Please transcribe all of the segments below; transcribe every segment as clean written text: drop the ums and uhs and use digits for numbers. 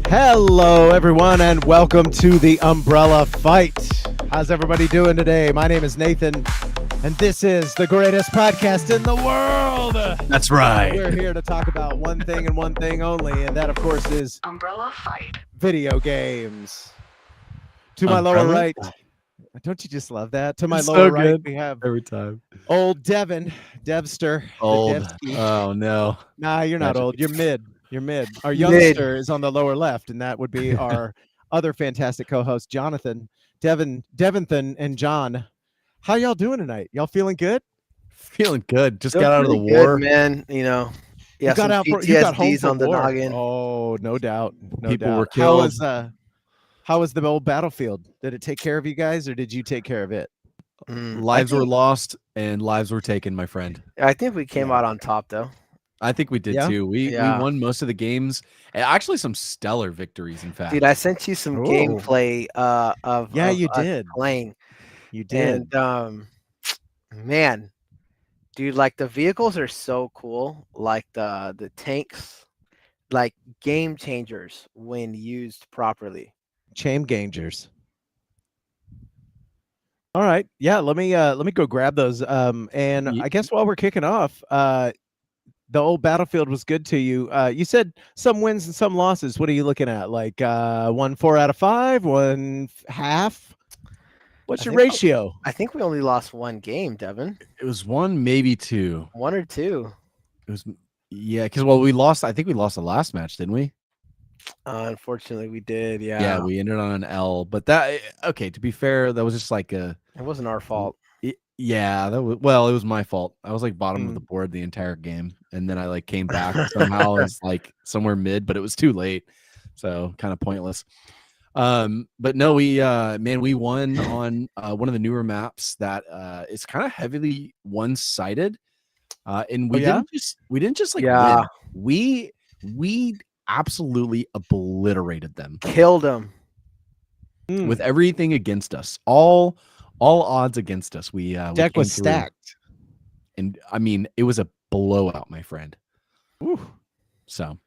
Hello, everyone, and welcome to the Umbrella Fight. How's everybody doing today? My name is Nathan, and this is the greatest podcast in the world. That's right. We're here to talk about one thing and one thing only, and that, of course, is Umbrella Fight. Video games. To my lower right, don't you just love that? To my It's lower so right, good. we have Every time. old Devin, Devster. the Old. Devsky. Oh no. Nah, you're not Magic. old. You're mid. You're mid. Our Mid. youngster is on the lower left, and that would be our other fantastic co-host, Jonathan, Devinthan, and John. How y'all doing tonight? Y'all feeling good? Feeling good. Just Feel got out of the pretty good, war. man. You know, You yeah, got some out. You got home PTSDs from on the war. noggin. Oh, no doubt. No People doubt. were killed. How was the old battlefield? Did it take care of you guys, or did you take care of it? Lives were lost and lives were taken, my friend. I think we came Yeah. out on top, though. I think we did Yeah? too. We Yeah. won most of the games. And actually, some stellar victories. In fact, Dude, I sent you some Oh. gameplay of Yeah, of you us did. playing, You did. and man, dude, like the vehicles are so cool. Like the tanks, like game changers when used properly. Chain Gangers. All right. Yeah, let me go grab those. And Ye- I guess while we're kicking off, the old battlefield was good to you. You said some wins and some losses. What are you looking at? Like 1 4 out of 5, one half? What's I your think ratio? I think we only lost one game, Devin. it was one, maybe two. One or two. It was because we lost. I think we lost the last match, didn't we? Unfortunately, we did. Yeah, we ended on an L. But that okay. To be fair, that was just like a. It wasn't our fault. Yeah, that was it was my fault. I was like bottom of Mm. the board the entire game, and then I like came back somehow as like somewhere mid, but it was too late, so kind of pointless. But no, we won on one of the newer maps that is kind of heavily one-sided, and we yeah? didn't just like Yeah. win. We absolutely obliterated them Killed him. with everything against us. All odds against us. We Deck came was through. stacked. And I mean, it was a blowout, my friend. Ooh, So,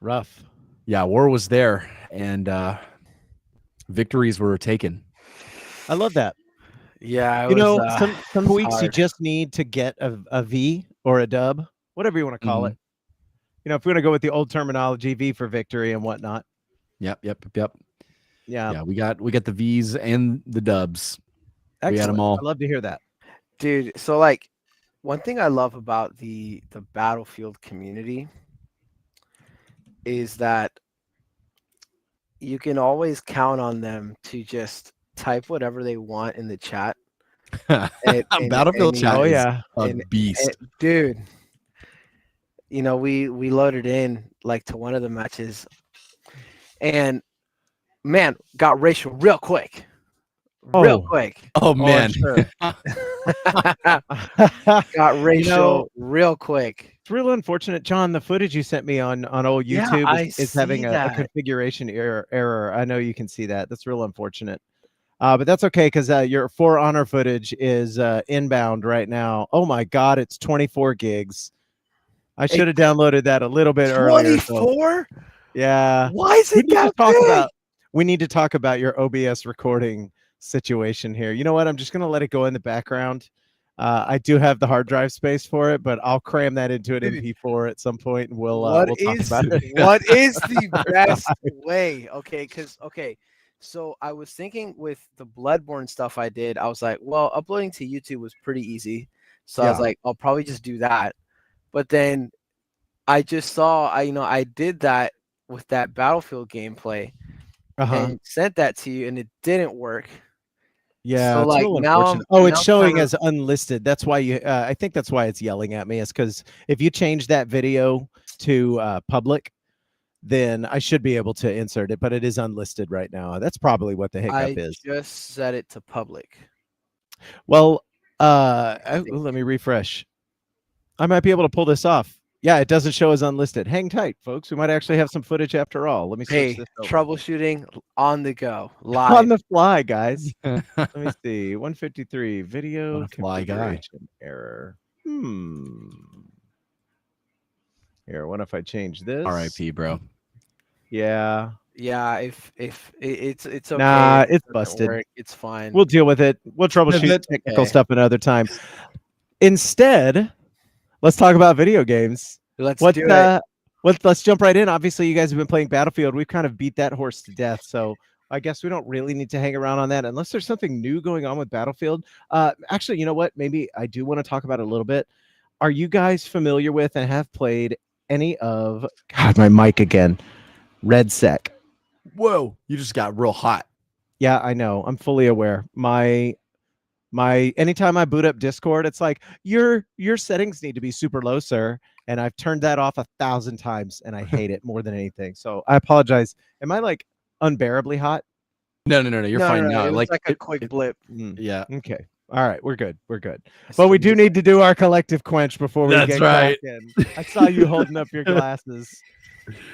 rough. yeah, war was there, and victories were taken. I love that. Yeah, You know, some weeks you hard. just need to get a V or a dub, whatever you want to call Mhm. it. You know, if we're going to go with the old terminology, V for victory and whatnot. Yep. Yeah. Yeah, we got the V's and the dubs. Excellent. We had them all. I love to hear that. Dude. So like, one thing I love about the Battlefield community is that you can always count on them to just type whatever they want in the chat. Battlefield and, chat Oh is yeah. a and- beast. Dude, you know, we loaded in like to one of the matches, and man, got racial real quick. Real Oh. quick. Oh I'm man, sure. Got racial know, real quick. It's real unfortunate, John. The footage you sent me on old Yeah, YouTube I is having see a that. configuration error. I know you can see that. That's real unfortunate. But that's okay because your For Honor footage is inbound right now. Oh my God, it's 24 gigs. I should have downloaded that a little bit earlier. So, 24? yeah. Why is We it need to that talk big? about. We need to talk about your OBS recording situation here. You know what? I'm just gonna let it go in the background. I do have the hard drive space for it, but I'll cram that into an Dude, MP4 at some point, and we'll What talk is about it. what is the best way? Okay, so I was thinking with the Bloodborne stuff I did, I was like, well, uploading to YouTube was pretty easy. So I was Yeah. like, I'll probably just do that. But then I just saw I did that with that Battlefield gameplay and sent that to you, and it didn't work. Yeah, So it's like real now unfortunate. Oh, it's I'm showing kinda- as unlisted. That's why you. I think that's why it's yelling at me. Is because if you change that video to public, then I should be able to insert it. But it is unlisted right now. That's probably what the hiccup I is. just set it to public. Well, think- let me refresh. I might be able to pull this off. Yeah, it doesn't show as unlisted. Hang tight, folks. We might actually have some footage after all. Let me switch Hey, this over. troubleshooting on the go, On live. the fly, guys. Let me see. 153 video On a fly guy. configuration error. Here, what if I change this? R.I.P. bro. Yeah. Yeah, if it's okay. Nah, If it it's doesn't busted. work, it's fine. We'll deal with it. We'll troubleshoot Pivot. technical Okay. stuff another time. Instead, let's talk about video games. Let's What do it. let's jump right in. Obviously, you guys have been playing Battlefield. We've kind of beat that horse to death, so I guess we don't really need to hang around on that unless there's something new going on with Battlefield. Actually, you know what? Maybe I do want to talk about it a little bit. Are you guys familiar with and have played any of God, my mic again. RedSec. Whoa, you just got real hot. Yeah, I know. I'm fully aware. My anytime I boot up Discord, it's like your settings need to be super low, sir. And I've turned that off 1,000 times and I hate it more than anything. So I apologize. Am I like unbearably hot? No. You're No, fine no, no, now. it was Like like a quick blip. yeah. Okay. All right, we're good. We're good. It's But we the do need to do our collective quench before we That's get right. cracking. I saw you holding up your glasses.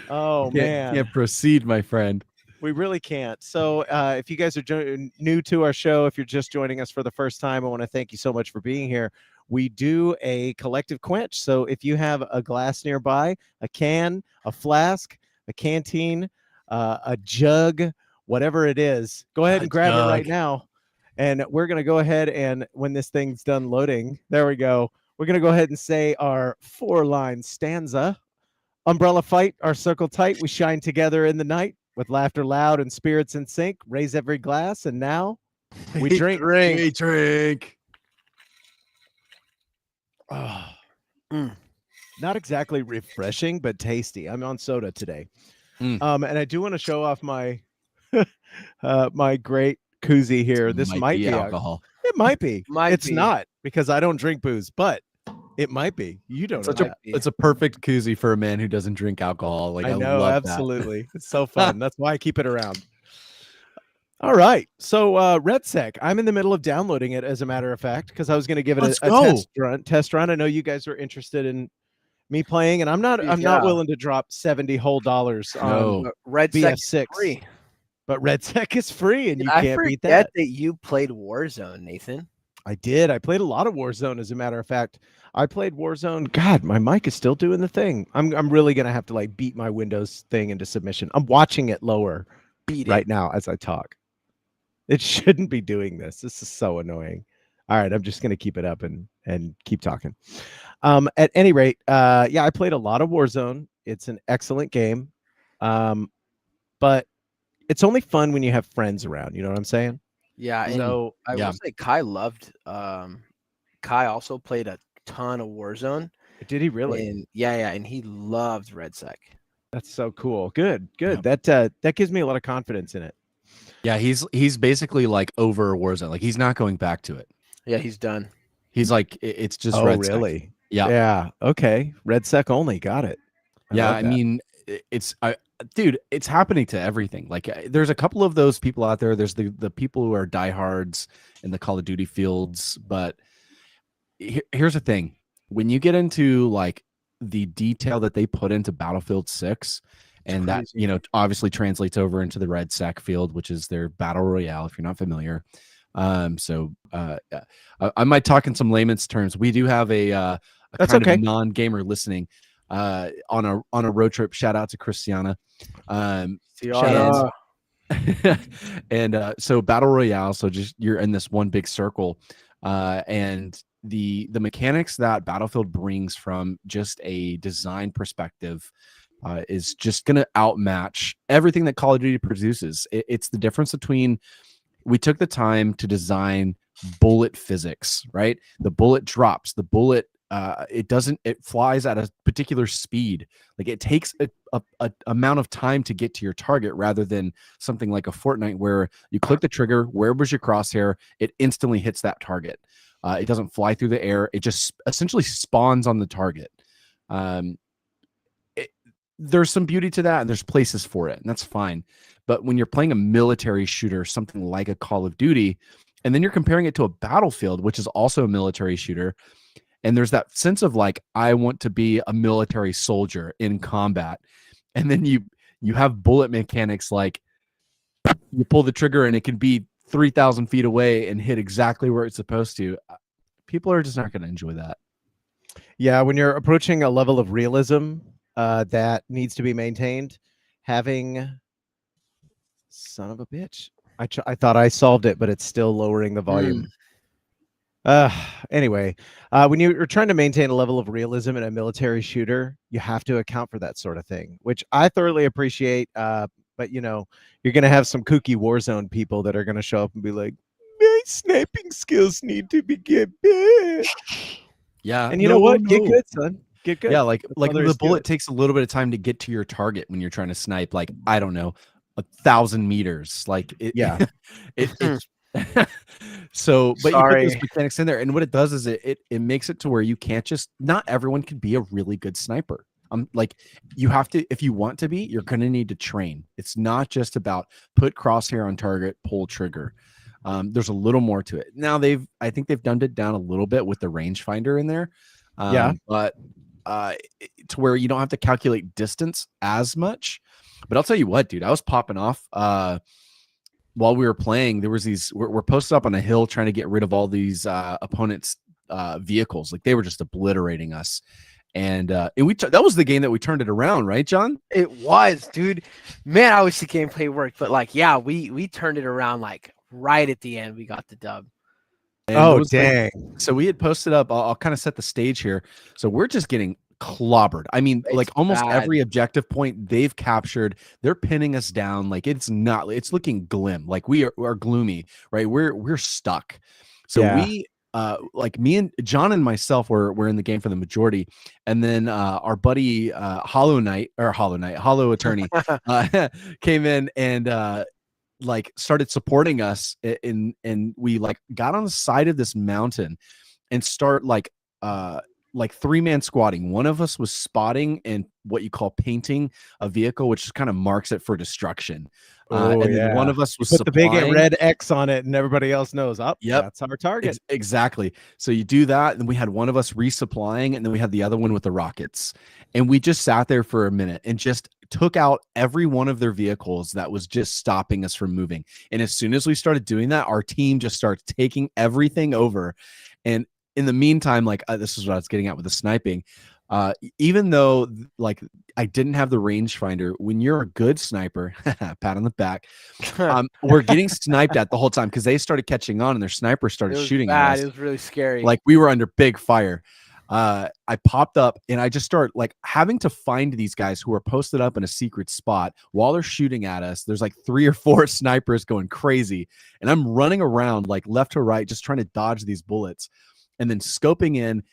Oh man. Can't proceed, my friend. We really can't. So, if you guys are new to our show, if you're just joining us for the first time, I want to thank you so much for being here. We do a collective quench. So, if you have a glass nearby, a can, a flask, a canteen, a jug, whatever it is, go ahead and grab it right now. And we're going to go ahead and when this thing's done loading, there we go. We're going to go ahead and say our 4-line stanza. Umbrella fight, our circle tight. We shine together in the night with laughter loud and spirits in sync. Raise every glass, and now we drink. We drink. Oh, not exactly refreshing, but tasty. I'm on soda today. And I do want to show off my my great koozie here. This might be alcohol. It might be. It's be. not because I don't drink booze, but it might be. You don't know that. It's a perfect koozie for a man who doesn't drink alcohol. Like I know, love absolutely. It's so fun. That's why I keep it around. All right. So RedSec, I'm in the middle of downloading it as a matter of fact, because I was going to give it a test run. I know you guys are interested in me playing, and I'm not willing to drop $70 whole on RedSec free. But RedSec is free, and you I can't beat forget that. that you played Warzone, Nathan. I did. I played a lot of Warzone, as a matter of fact. I played Warzone. God, my mic is still doing the thing. I'm really gonna have to like beat my Windows thing into submission. I'm watching it lower right now as I talk. It shouldn't be doing this. This is so annoying. All right, I'm just gonna keep it up and keep talking. At any rate, yeah, I played a lot of Warzone. It's an excellent game, but it's only fun when you have friends around. You know what I'm saying? Yeah. So I will say Kai loved. Kai also played a ton of Warzone. Did he really? And yeah, and he loved RedSec. That's so cool. Good. Yeah. That gives me a lot of confidence in it. Yeah, he's basically like over Warzone. Like he's not going back to it. Yeah, he's done. He's like it's just RedSec. Really? Yeah. Okay. RedSec only. Got it. I mean, dude, it's happening to everything. Like there's a couple of those people out there. There's the people who are diehards in the Call of Duty fields, but here's the thing. When you get into like the detail that they put into Battlefield 6, and that, you know, obviously translates over into the RedSec field, which is their battle royale, if you're not familiar. I might talk in some layman's terms. We do have a kind of non-gamer listening on a road trip. Shout out to Christiana. And so battle royale. So just you're in this one big circle, and the mechanics that Battlefield brings from just a design perspective is just going to outmatch everything that Call of Duty produces. It's the difference between, we took the time to design bullet physics, right? The bullet drops, the bullet, it flies at a particular speed. Like it takes a amount of time to get to your target, rather than something like a Fortnite where you click the trigger, where was your crosshair, it instantly hits that target. It doesn't fly through the air. It just essentially spawns on the target. There's some beauty to that, and there's places for it, and that's fine. But when you're playing a military shooter, something like a Call of Duty, and then you're comparing it to a Battlefield, which is also a military shooter, and there's that sense of like, I want to be a military soldier in combat, and then you have bullet mechanics like you pull the trigger and it can be 3,000 feet away and hit exactly where it's supposed to. People are just not going to enjoy that. Yeah, when you're approaching a level of realism that needs to be maintained, having Son of a bitch. I thought I solved it, but it's still lowering the volume. Anyway, when you're trying to maintain a level of realism in a military shooter, you have to account for that sort of thing, which I thoroughly appreciate. But you know, you're gonna have some kooky Warzone people that are gonna show up and be like, "My sniping skills need to be get better." Yeah, And you know what? Get good, son. Get good. Yeah, like That's all there the is to bullet it. takes a little bit of time to get to your target when you're trying to snipe. Like, I don't know, 1,000 meters. Like it, Yeah. it's so. But you put those Sorry. mechanics in there, and what it does is it makes it to where you can't just. Not everyone can be a really good sniper. Like you have to, if you want to be, you're going to need to train. It's not just about put crosshair on target, pull trigger. There's a little more to it. Now I think they've dumbed it down a little bit with the rangefinder in there. But to where you don't have to calculate distance as much. But I'll tell you what, dude, I was popping off while we were playing. There was we're posted up on a hill trying to get rid of all these opponents' vehicles. Like they were just obliterating us. And that was the game that we turned it around, right, John? It was, dude. Man, I wish the gameplay worked, but like, yeah, we turned it around like right at the end. We got the dub. And Oh, dang. So we had posted up. I'll kind of set the stage here. So we're just getting clobbered. I mean, It's like almost bad. every objective point they've captured, they're pinning us down. Like it's looking glim. Like we are gloomy, right? We're stuck. So Yeah. we like me and John and myself were in the game for the majority, and then our buddy Hollow Attorney came in and like started supporting us and we like got on the side of this mountain and start like 3-man squatting. One of us was spotting and what you call painting a vehicle, which kind of marks it for destruction. And then one of us was put the big supplying. red X on it, and everybody else knows. Up, Yep. that's our target. Exactly. So you do that, and we had one of us resupplying, and then we had the other one with the rockets, and we just sat there for a minute and just took out every one of their vehicles that was just stopping us from moving. And as soon as we started doing that, our team just starts taking everything over. And in the meantime, like this is what I was getting at with the sniping. Even though like I didn't have the rangefinder, when you're a good sniper, pat on the back, we're getting sniped at the whole time because they started catching on and their sniper started shooting at us. It was really scary. Like we were under big fire. I popped up and I just start like having to find these guys who are posted up in a secret spot while they're shooting at us. There's like 3 or 4 snipers going crazy, and I'm running around like left to right, just trying to dodge these bullets, and then scoping in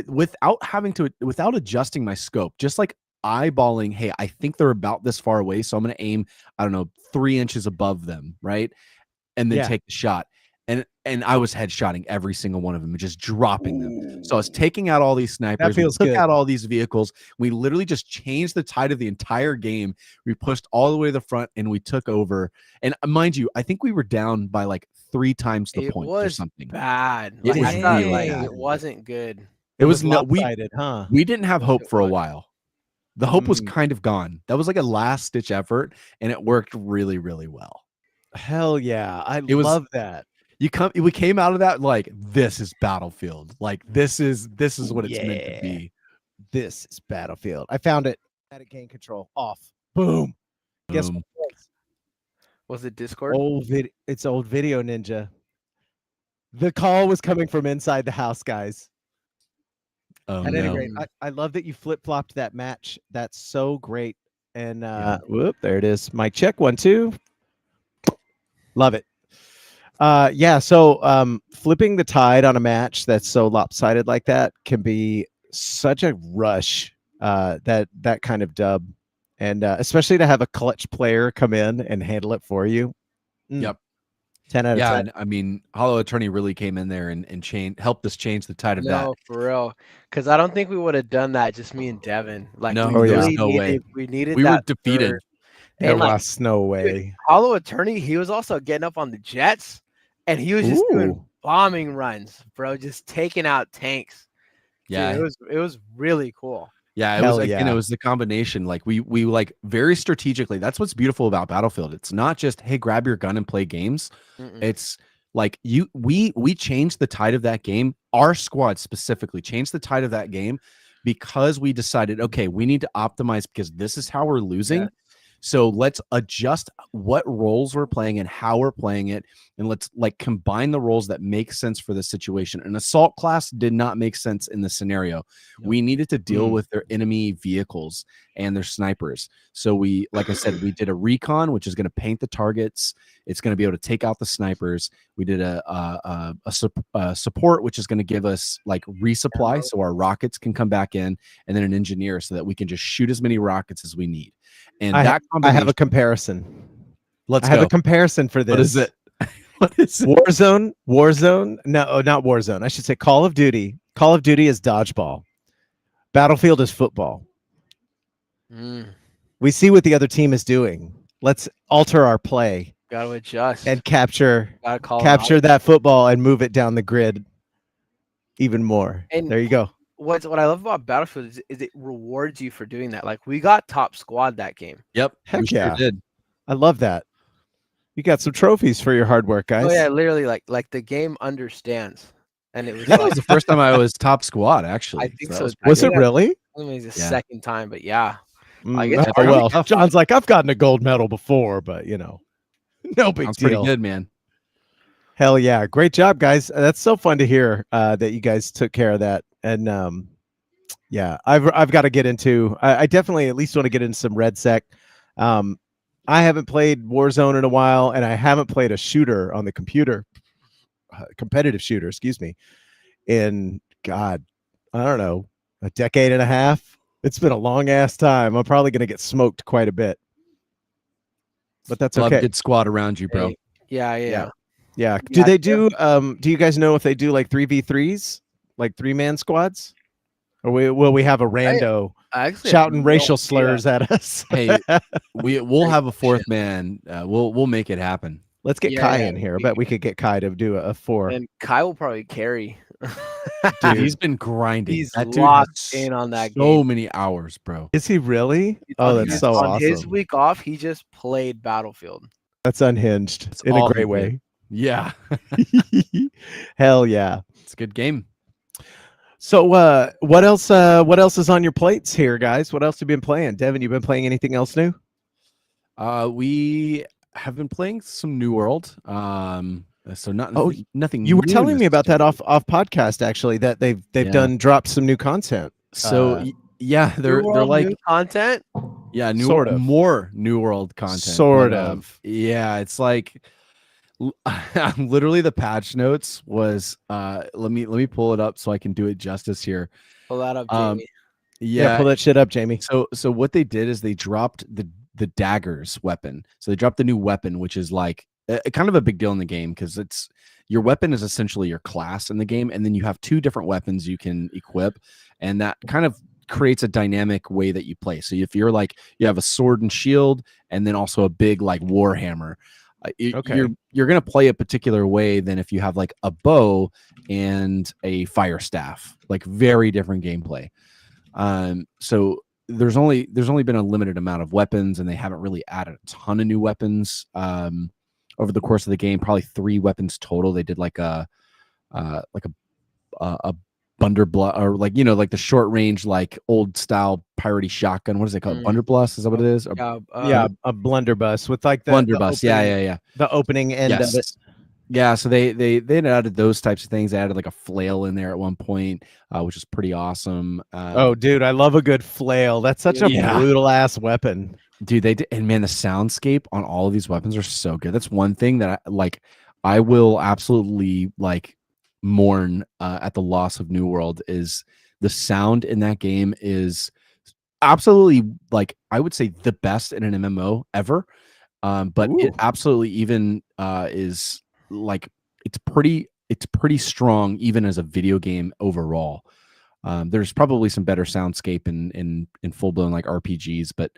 without adjusting my scope, just like eyeballing, hey, I think they're about this far away, so I'm going to aim, I don't know, 3 inches above them, right? And then take the shot. And I was headshotting every single one of them and just dropping them. So I was taking out all these snipers. That feels we took good. out all these vehicles. We literally just changed the tide of the entire game. We pushed all the way to the front and we took over. And mind you, I think we were down by like 3 times the point or something. Bad. It Like, was I thought, really like, bad. it wasn't good. It was lopsided, huh? We didn't have hope for a was. while. The hope was kind of gone. That was like a last ditch effort, and it worked really, really well. Hell yeah. I love that. We came out of that like, this is Battlefield. Like this is what it's meant to be. This is Battlefield. I found it. Had it gain control off. Boom. Guess what it was it Discord? It's old Video Ninja. The call was coming from inside the house, guys. Oh, At no. any rate, I love that you flip-flopped that match. That's so great. And whoop, there it is. Mic check, 1, 2. Love it. So flipping the tide on a match that's so lopsided like that can be such a rush, that kind of dub. And especially to have a clutch player come in and handle it for you. Yep. 10 out of 10. And I mean, Hollow Attorney really came in there and helped us change the tide of that. No, for real. Because I don't think we would have done that, just me and Devin. Like, no, we there was really no way. We needed We that were defeated. third. There And, like, was no way. dude, Hollow Attorney, he was also getting up on the jets, and he was just doing bombing runs, bro, just taking out tanks. Yeah, Dude, it was really cool. Yeah, it was it was the combination. Like we like very strategically. That's what's beautiful about Battlefield. It's not just, hey, grab your gun and play games. It's like we changed the tide of that game. Our squad specifically changed the tide of that game because we decided, okay, we need to optimize because this is how we're losing. So let's adjust what roles we're playing and how we're playing it, and let's like combine the roles that make sense for the situation. An assault class did not make sense in the scenario. We needed to deal with their enemy vehicles and their snipers. So we, like I said, we did a recon, which is going to paint the targets. It's going to be able to take out the snipers. We did a support, which is going to give us like resupply, so our rockets can come back in, and then an engineer, so that we can just shoot as many rockets as we need. And I that I have a comparison. Let's I have go. a comparison for this. What is it? What is it? Warzone. No, not Warzone. I should say Call of Duty. Call of Duty is dodgeball. Battlefield is football. We see what the other team is doing. Let's alter our play. Gotta adjust and capture capture that football and move it down the grid even more. And there you go. What I love about Battlefield is it rewards you for doing that. Like we got top squad that game. Yep. Heck we yeah. Sure did. I love that. You got some trophies for your hard work, guys. Oh yeah, literally like the game understands. And it was That was the first time I was top squad, actually. I think so. so. Was it really? I mean, it's the second time, but yeah. Oh, well, John's like, I've gotten a gold medal before, but you know, no big Sounds deal. pretty good, man. Hell yeah. Great job, guys. That's so fun to hear that you guys took care of that. And yeah, I've got to get into, I definitely at least want to get into some Red Sec. I haven't played Warzone in a while, and I haven't played a shooter on the computer, competitive shooter, excuse me, in, God, I don't know, a decade and a half. It's been a long ass time. I'm probably going to get smoked quite a bit, but that's Love okay. a good squad around you, bro. Yeah. Do they do, do you guys know if they do like 3v3s, like 3-man squads? Or will we have a rando shouting racial slurs at us? Hey, we'll have a fourth man. We'll make it happen. Let's get Kai in here. I bet we could get Kai to do a 4. And Kai will probably carry. Dude, he's been grinding. He's that dude locked in on that game. So many hours, bro. Is he really? Oh, that's so awesome. On his week off, he just played Battlefield. That's unhinged in a great way. Yeah. Hell yeah. It's a good game. So what else is on your plates here, guys? What else have you been playing? Devin, you been playing anything else new? We have been playing some New World. So nothing. You were telling me about that off podcast, actually, that they've dropped some new content. So yeah, they're like new content. Yeah, more New World content. Sort of. Yeah, it's like literally the patch notes was let me pull it up so I can do it justice here. Pull that up, Jamie. Yeah, pull that shit up, Jamie. So what they did is they dropped the daggers weapon. So they dropped the new weapon, which is like kind of a big deal in the game because it's your weapon is essentially your class in the game, and then you have 2 different weapons you can equip, and that kind of creates a dynamic way that you play. So if you're like you have a sword and shield, and then also a big like war hammer. You're gonna play a particular way than if you have like a bow and a fire staff, like very different gameplay. So there's only been a limited amount of weapons, and they haven't really added a ton of new weapons over the course of the game. Probably 3 weapons total. They did like a Blunderbuss, or like like the short range, like old style piratey shotgun. What is it called? Blunderbuss? Is that what it is? A blunderbuss with like the blunderbuss. The opening end of it. Yeah, so they had added those types of things. They added like a flail in there at one point, which is pretty awesome. Oh, dude, I love a good flail. That's such a brutal ass weapon. Dude, they did, and man, the soundscape on all of these weapons are so good. That's one thing that I will absolutely like mourn at the loss of New World is the sound in that game is absolutely, like, I would say the best in an MMO ever. But it absolutely even is like it's pretty strong even as a video game overall. There's probably some better soundscape in full-blown like RPGs, but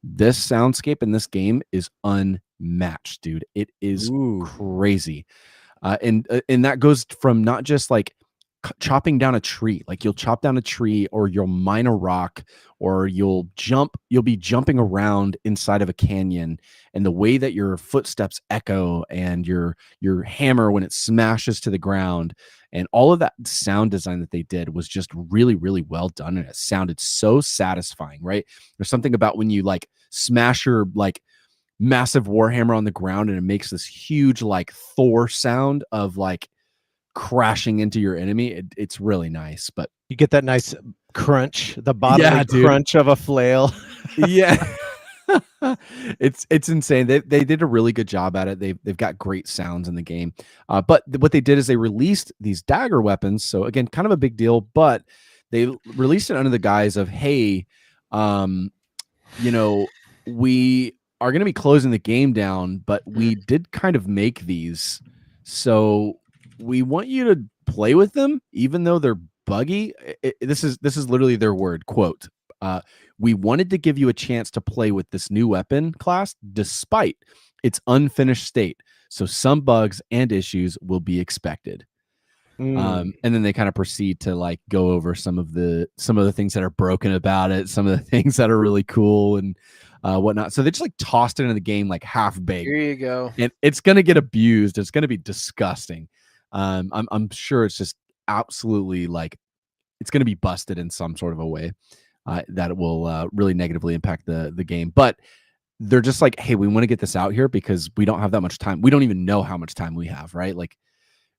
this soundscape in this game is unmatched, dude. It is crazy. And that goes from not just like chopping down a tree. Like you'll chop down a tree, or you'll mine a rock, or you'll be jumping around inside of a canyon, and the way that your footsteps echo and your hammer when it smashes to the ground, and all of that sound design that they did was just really, really well done, and it sounded so satisfying, right? There's something about when you like smash your like massive warhammer on the ground and it makes this huge like Thor sound of like crashing into your enemy. It's really nice. But You get that nice crunch, the bodily dude. crunch of a flail. Yeah. It's insane. They did a really good job at it. They've got great sounds in the game. But what they did is they released these dagger weapons. So again, kind of a big deal, but they released it under the guise of, hey, you know, we are going to be closing the game down, but we did kind of make these. So we want you to play with them, even though they're buggy. This is literally their word, quote. We wanted to give you a chance to play with this new weapon class despite its unfinished state. So some bugs and issues will be expected. And then they kind of proceed to like go over some of the things that are broken about it, some of the things that are really cool and whatnot. So they just like tossed it into the game like half baked. Here you go. And it's gonna get abused. It's gonna be disgusting. I'm sure it's just absolutely like it's gonna be busted in some sort of a way that it will really negatively impact the game. But they're just like, hey, we want to get this out here because we don't have that much time. We don't even know how much time we have, right? Like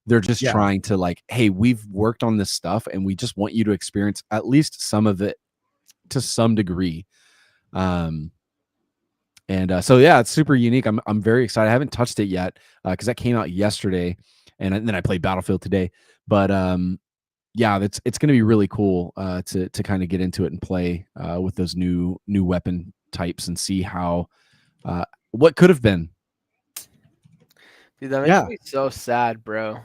they're just trying to like, hey, we've worked on this stuff and we just want you to experience at least some of it to some degree. So yeah, it's super unique. I'm very excited. I haven't touched it yet because that came out yesterday, and then I played Battlefield today. But yeah, it's going to be really cool to kind of get into it and play with those new weapon types and see how what could have been. Dude, that makes me so sad, bro.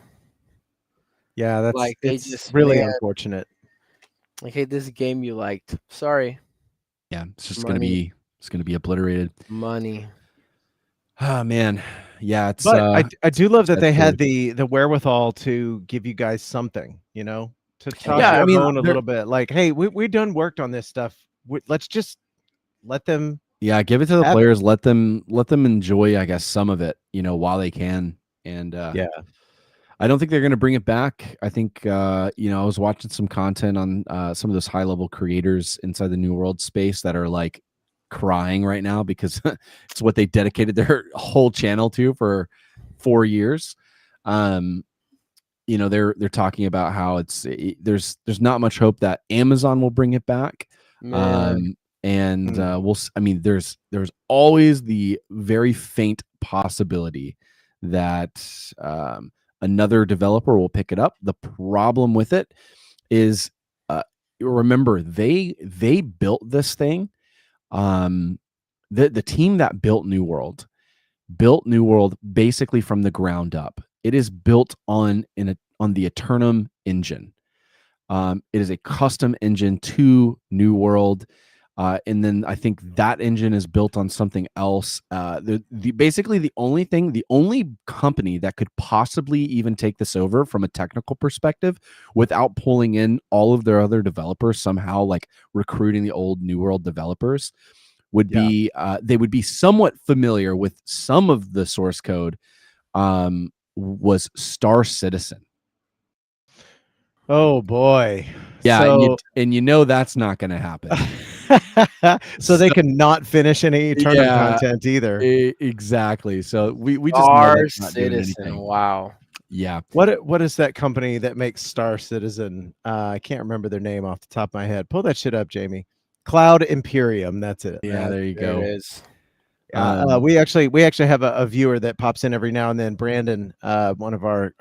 Yeah, that's like it's really unfortunate. Like, hey, this game you liked. Sorry. Yeah, it's just gonna be obliterated. Money. Oh man, yeah. It's. But I do love that they had the wherewithal to give you guys something, you know, to talk a little bit. Like, hey, we done worked on this stuff. Let's just let them. Yeah, give it to the players. Let them enjoy, I guess, some of it, you know, while they can. And yeah. I don't think they're going to bring it back. I think, you know, I was watching some content on some of those high level creators inside the New World space that are like crying right now because it's what they dedicated their whole channel to for 4 years. You know, they're talking about how there's not much hope that Amazon will bring it back. And I mean, there's always the very faint possibility that another developer will pick it up. The problem with it is, remember, they built this thing. The team that built New World basically from the ground up. It is built on the Eternum engine. It is a custom engine to New World. And then I think that engine is built on something else. Basically the only company that could possibly even take this over from a technical perspective without pulling in all of their other developers, somehow like recruiting the old New World developers, would be they would be somewhat familiar with some of the source code, was Star Citizen. Oh boy. Yeah, so, and you know that's not going to happen. So they can not finish any Eternum content either. Exactly. So we just Star Citizen. Wow. Yeah. What is that company that makes Star Citizen? I can't remember their name off the top of my head. Pull that shit up, Jamie. Cloud Imperium. That's it. Yeah, there you go. It is. We actually have a viewer that pops in every now and then. Brandon, one of our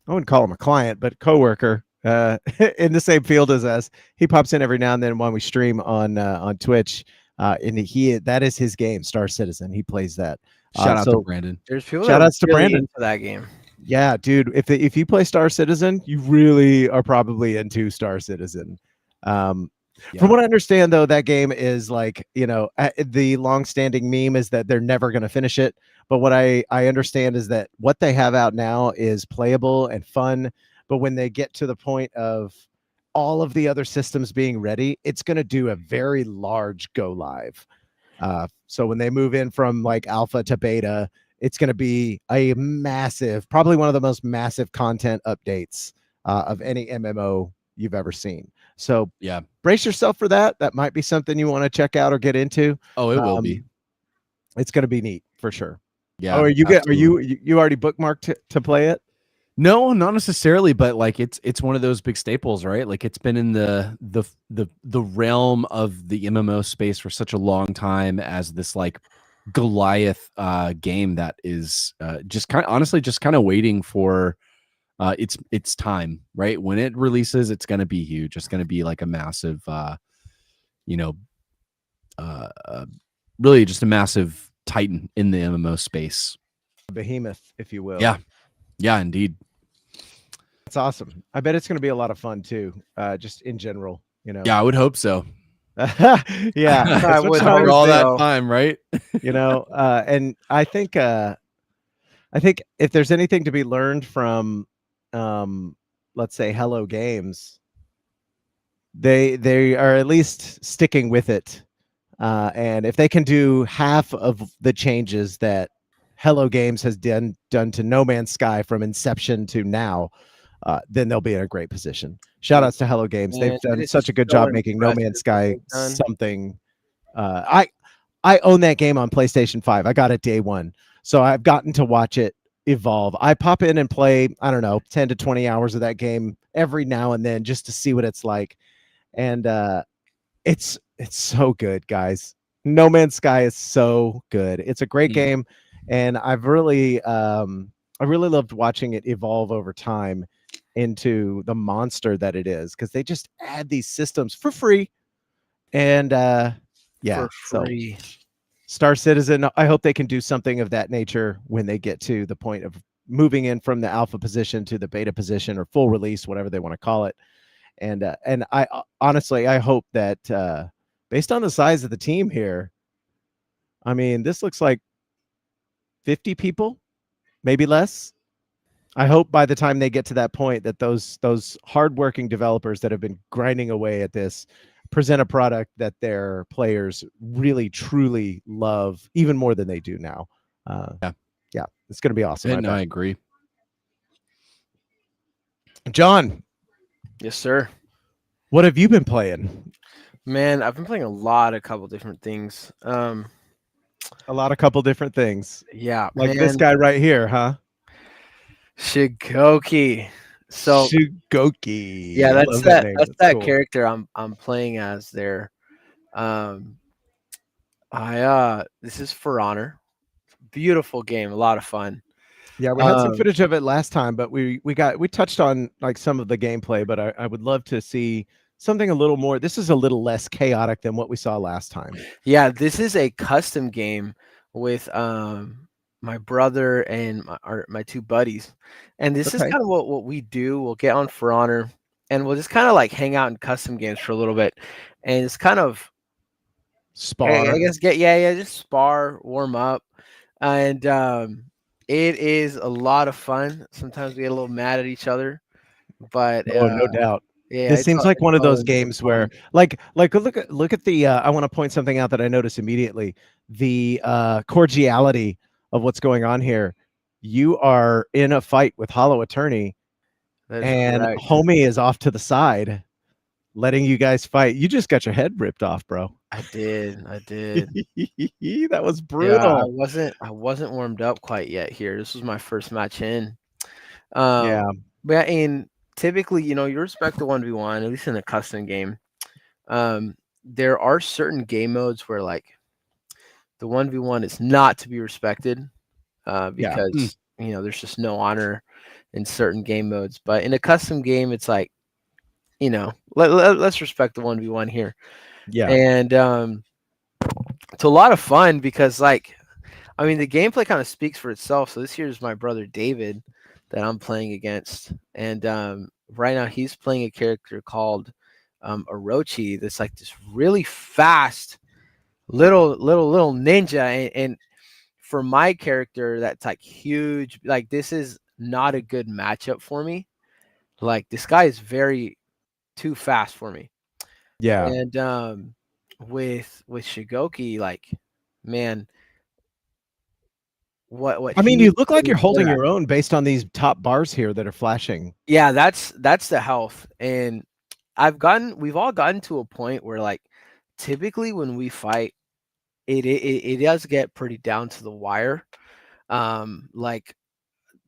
I wouldn't call him a client, but coworker in the same field as us. He pops in every now and then when we stream on Twitch. And that is his game, Star Citizen. He plays that. Shout out to Brandon. There's people shout outs to Brandon into that game. Yeah, dude. If you play Star Citizen, you really are probably into Star Citizen. From what I understand, though, that game is like, you know, the long-standing meme is that they're never going to finish it. But what I understand is that what they have out now is playable and fun. but when they get to the point of all of the other systems being ready, it's going to do a very large go live. So when they move in from like alpha to beta, it's going to be a massive, probably one of the most massive content updates of any MMO you've ever seen. So Yeah. brace yourself for that. That might be something you want to check out or get into. Oh, it will be. It's going to be neat for sure. Yeah. Oh, are you absolutely. you already bookmarked to play it? No, not necessarily, but like it's one of those big staples, right? Like it's been in the realm of the MMO space for such a long time as this like Goliath game that is just kind of honestly just kind of waiting for its time, right? When it releases, it's going to be huge. It's going to be like a massive you know really just a massive titan in the MMO space. Behemoth, if you will. Yeah, indeed. That's awesome. I bet it's going to be a lot of fun too, just in general, you know. Yeah, I would hope so. Yeah, I would for hope all that so. time, right? you know, and I think if there's anything to be learned from, let's say Hello Games, they are at least sticking with it, and if they can do half of the changes that Hello Games has done to No Man's Sky from inception to now, then they'll be in a great position. Shout outs to Hello Games. Man, They've done this such is a good so job making No Man's impressive what Sky they've done. something. I own that game on PlayStation 5. I got it day one. So I've gotten to watch it evolve. I pop in and play, I don't know, 10 to 20 hours of that game every now and then just to see what it's like. And it's so good, guys. No Man's Sky is so good. It's a great game, and I really loved watching it evolve over time into the monster that it is, because they just add these systems for free. And yeah, For free. so Star Citizen, I hope they can do something of that nature when they get to the point of moving in from the alpha position to the beta position or full release, whatever they want to call it. And I honestly, I hope that based on the size of the team here, I mean, this looks like 50 people, maybe less. I hope by the time they get to that point that those hardworking developers that have been grinding away at this present a product that their players really truly love even more than they do now. Yeah, it's going to be awesome. And I agree. John, Yes, sir. what have you been playing? Man, I've been playing a couple different things. A couple different things. Yeah, Like this guy right here, huh? Shigoki. So Shigoki. yeah, that's name. that's that cool. character I'm playing as there. This is For Honor. Beautiful game, a lot of fun. Yeah, we had some footage of it last time, but we touched on like some of the gameplay, but I would love to see something a little more. This is a little less chaotic than what we saw last time. Yeah, this is a custom game with my brother and my two buddies. And this is kind of what we do. We'll get on For Honor and we'll just kind of like hang out in custom games for a little bit. And it's kind of spar. I guess just spar, warm up. And it is a lot of fun. Sometimes we get a little mad at each other, but no doubt. Yeah, this seems like one of those games where like look at the I want to point something out that I noticed immediately. The cordiality of what's going on here. You are in a fight with Hollow Attorney, and homie is off to the side letting you guys fight. You just got your head ripped off, bro. I did. That was brutal. Yeah, I wasn't warmed up quite yet here. This was my first match in. Yeah. But typically, you respect the 1v1, at least in a custom game. There are certain game modes where like the 1v1 is not to be respected because there's just no honor in certain game modes. But in a custom game, it's like, let's respect the 1v1 here. Yeah. And it's a lot of fun because the gameplay kind of speaks for itself. So this here is my brother David that I'm playing against. And right now he's playing a character called Orochi that's like this really fast little ninja. And for my character, that's like huge. Like this is not a good matchup for me. Like this guy is very too fast for me. Yeah. And with Shigoki, like, man, what I mean, you look what like he's you're good holding at. your own based on these top bars here that are flashing. Yeah, that's the health. And we've all gotten to a point where like typically when we fight, it does get pretty down to the wire. Like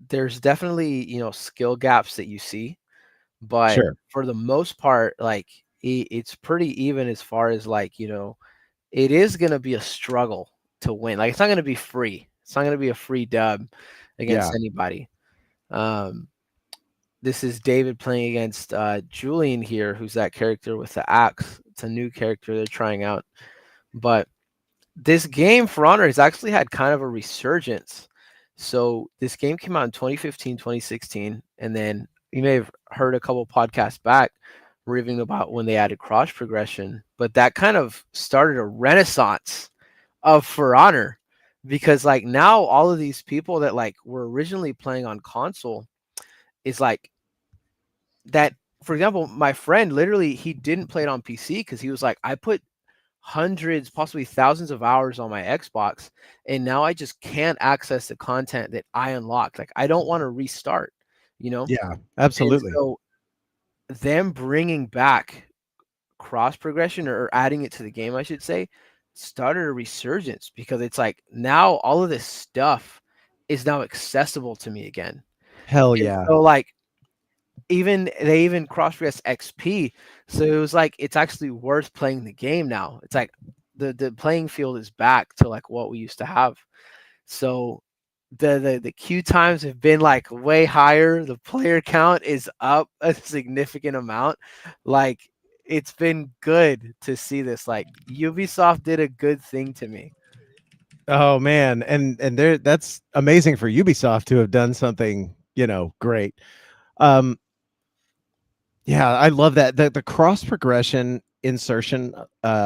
there's definitely, skill gaps that you see, but Sure. for the most part, like it's pretty even as far as like, it is going to be a struggle to win. Like it's not going to be free. It's not going to be a free dub Yeah. against anybody. Um, this is David playing against Julian here, who's that character with the axe. It's a new character they're trying out. But this game, For Honor, has actually had kind of a resurgence. So this game came out in 2015, 2016, and then you may have heard a couple podcasts back raving about when they added cross progression, but that kind of started a renaissance of For Honor, because like now all of these people that like were originally playing on console is like that. For example, my friend literally he didn't play it on PC because he was like, I put hundreds, possibly thousands of hours on my Xbox, and now I just can't access the content that I unlocked. Like I don't want to restart, you know? Yeah. And Absolutely. so them bringing back cross progression or adding it to the game, I should say, started a resurgence because it's like now all of this stuff is now accessible to me again. Hell And yeah. so like they even cross progress XP. So it was like it's actually worth playing the game now. It's like the playing field is back to like what we used to have. So the queue times have been like way higher. The player count is up a significant amount. Like it's been good to see this. Like Ubisoft did a good thing to me. Oh man, and there that's amazing for Ubisoft to have done something, great. Um yeah, I love that. The cross progression insertion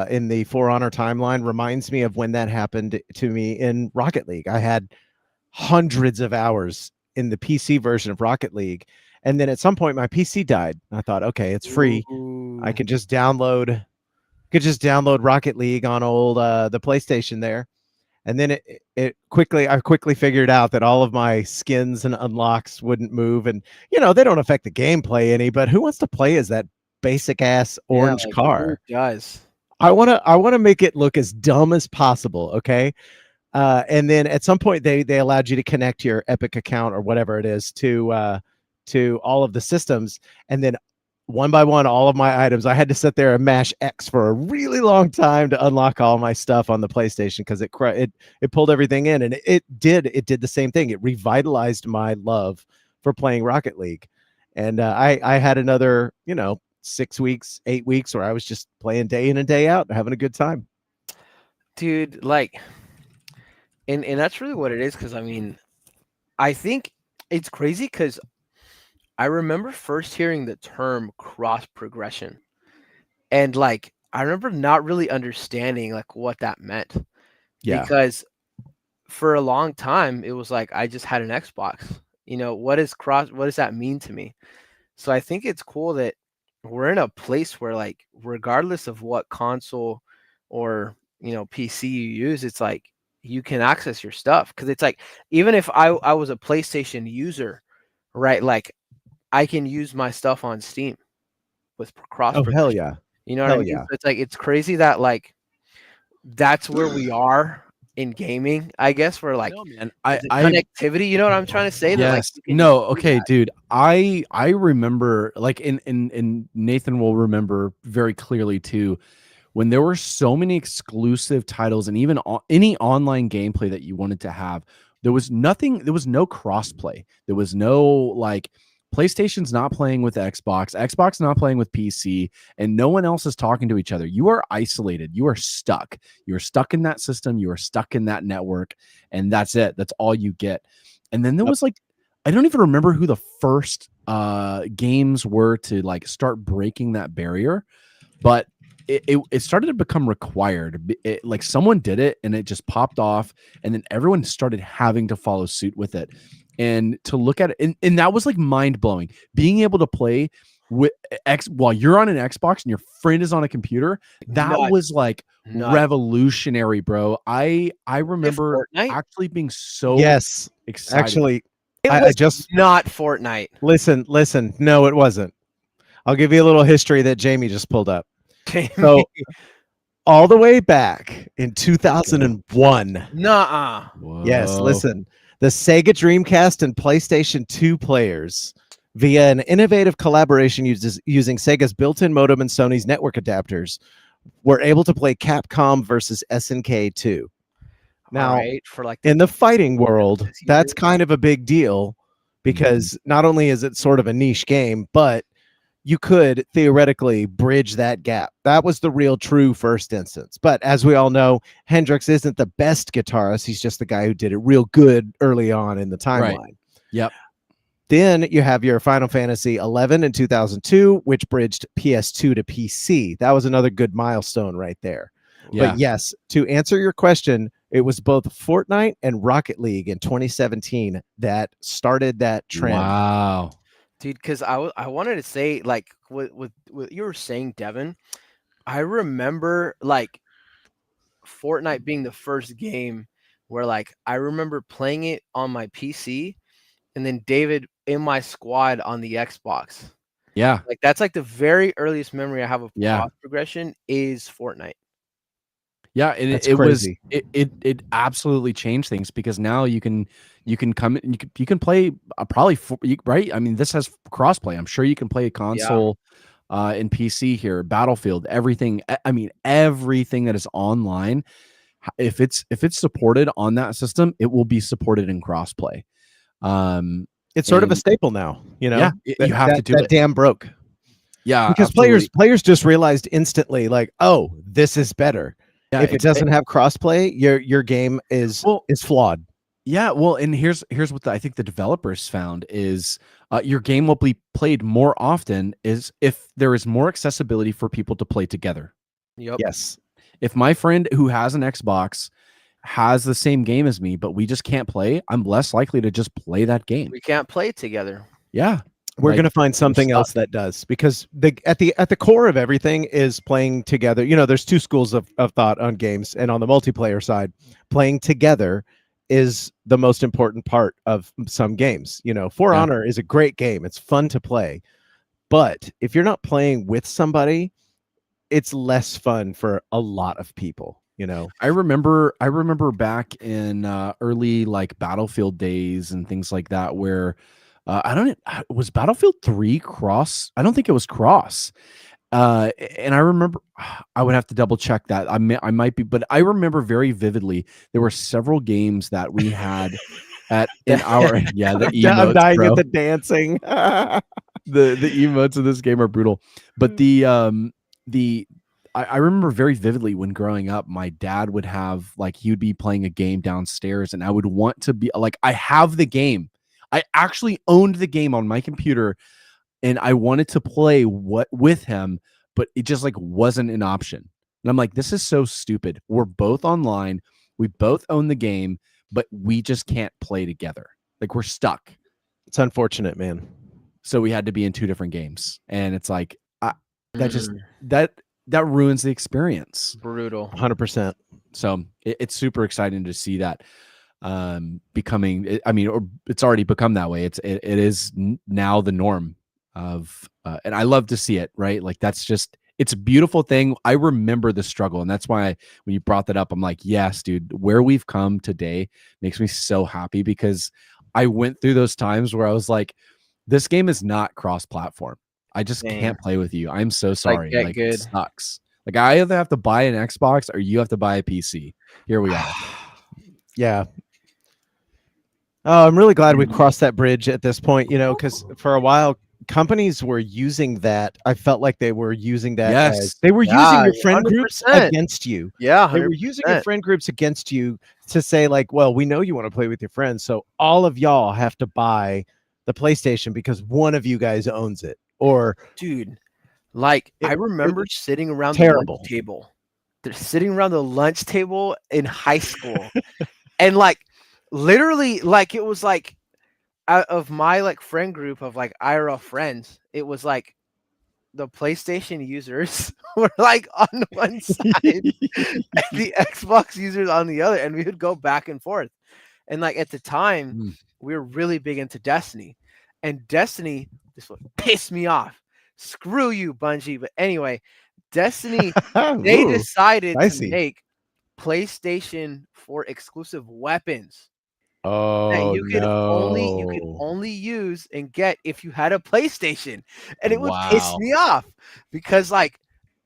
in the For Honor timeline reminds me of when that happened to me in Rocket League. I had hundreds of hours in the PC version of Rocket League, and then at some point my PC died. I thought, okay, it's free. I Ooh. could just download Rocket League on old the PlayStation there. And then I quickly figured out that all of my skins and unlocks wouldn't move, and they don't affect the gameplay any, but who wants to play as that basic ass Yeah, orange like who car? does? I want to make it look as dumb as possible, okay? And then at some point they allowed you to connect your Epic account or whatever it is to all of the systems, and then one by one, all of my items, I had to sit there and mash X for a really long time to unlock all my stuff on the PlayStation because it pulled everything in, and it did the same thing. It revitalized my love for playing Rocket League, and I had another 6 weeks, 8 weeks where I was just playing day in and day out, having a good time. Dude, like and that's really what it is, because I mean, I think it's crazy because I remember first hearing the term cross progression, and like I remember not really understanding like what that meant, Yeah. because for a long time it was like I just had an Xbox. What does that mean to me? So I think it's cool that we're in a place where like regardless of what console or PC you use, it's like you can access your stuff, because it's like even if I was a PlayStation user, right, like I can use my stuff on Steam with cross Oh hell progression. yeah. You know what I Hell mean? yeah. So it's like it's crazy that like that's where we are in gaming, I guess, where like No, man. the I connectivity, you know what I'm trying to say? That like Yes. you can just No. do Okay, that. dude. I remember, like, in Nathan will remember very clearly too, when there were so many exclusive titles and even any online gameplay that you wanted to have. There was nothing. There was no crossplay. There was no, like, PlayStation's not playing with Xbox not playing with PC, and no one else is talking to each other. You are isolated. You are stuck. You are stuck in that system. You are stuck in that network, and that's it. That's all you get. And then there Yep. was like, I don't even remember who the first games were to like start breaking that barrier, but it started to become required. Like someone did it and it just popped off, and then everyone started having to follow suit with it. and to look at it, and that was like mind blowing. Being able to play with while you're on an Xbox and your friend is on a computer, that Nuts. was like Nuts. revolutionary, bro. I remember Fortnite? actually being so Yes, excited. actually, It I was just not Fortnite. listen. No, it wasn't. I'll give you a little history that Jamie just pulled up. Jamie. So all the way back in 2001. Nuh-uh. Yes, Whoa. listen. The Sega Dreamcast and PlayStation 2 players, via an innovative collaboration using Sega's built-in modem and Sony's network adapters, were able to play Capcom versus SNK 2. Now, Right, for like in the fighting world, this that's year. kind of a big deal because not only is it sort of a niche game, but you could theoretically bridge that gap. That was the real true first instance. But as we all know, Hendrix isn't the best guitarist. He's just the guy who did it real good early on in the timeline. Right. Yep. Then you have your Final Fantasy 11 in 2002, which bridged PS2 to PC. That was another good milestone right there. Yeah. But yes, to answer your question, it was both Fortnite and Rocket League in 2017 that started that trend. Wow. Dude, because I wanted to say, like, with what you were saying, Devin, I remember like Fortnite being the first game where like I remember playing it on my PC and then David in my squad on the Xbox. Yeah. Like that's like the very earliest memory I have of Yeah. cross progression is Fortnite. Yeah, and That's it was crazy. it absolutely changed things because now you can come in, you can play probably right. I mean, this has crossplay. I'm sure you can play a console and PC here, Battlefield, everything. I mean, everything that is online, if it's supported on that system, it will be supported in crossplay. It's sort of a and- staple now, you know. Yeah, you have to do that it. damn broke. Yeah, Because absolutely. players just realized instantly, like, oh, this is better. Yeah, If it doesn't have crossplay, your game is flawed. Yeah, well, and here's what I think the developers found is your game will be played more often is if there is more accessibility for people to play together. Yep. Yes. If my friend who has an Xbox has the same game as me, but we just can't play, I'm less likely to just play that game. We can't play it together. Yeah. We're Like, going to find something stuck. else that does, because at the core of everything is playing together. You know, there's two schools of thought on games, and on the multiplayer side, playing together is the most important part of some games. You know, For Yeah. Honor is a great game. It's fun to play. But if you're not playing with somebody, it's less fun for a lot of people, you know. I remember back in early like Battlefield days and things like that where was Battlefield 3 cross? I don't think it was cross. And I remember I would have to double check that. I might be, but I remember very vividly there were several games that we had in our the emotes, I'm dying bro. at the dancing. the emotes of this game are brutal. But I remember very vividly when growing up, my dad would have like he would be playing a game downstairs, and I would want to be like, I have the game. I actually owned the game on my computer, and I wanted to play with him, but it just like wasn't an option. And I'm like, this is so stupid. We're both online, we both own the game, but we just can't play together. Like we're stuck. It's unfortunate, man. So we had to be in two different games, and it's like that ruins the experience. Brutal. 100%. So it's super exciting to see that becoming. I mean, or it's already become that way. It is now the norm of, and I love to see it. Right, like it's a beautiful thing. I remember the struggle, and that's why when you brought that up, I'm like, yes, dude. Where we've come today makes me so happy because I went through those times where I was like, this game is not cross-platform. I just can't play with you. I'm so sorry. Like it sucks. Like I either have to buy an Xbox or you have to buy a PC. Here we are. Yeah. Oh, I'm really glad we crossed that bridge at this point, you know, because for a while companies were using that. I felt like they were using that as they were using your friend 100%. groups against you. Yeah, 100%. They were using your friend groups against you to say like, well, we know you want to play with your friends, so all of y'all have to buy the PlayStation because one of you guys owns it. Or dude, like I remember sitting around the lunch table. They're sitting around the lunch table in high school, and like literally, like it was like out of my like friend group of like IRL friends, it was like the PlayStation users were like on one side and the Xbox users on the other, and we would go back and forth. And like at the time, Mm. we were really big into Destiny, and Destiny, this one pissed me off. Screw you, Bungie. But anyway, Destiny, they Ooh, decided to spicy. make PlayStation 4 exclusive weapons that Oh you could no. only use and get if you had a PlayStation. And it would piss Wow. me off because like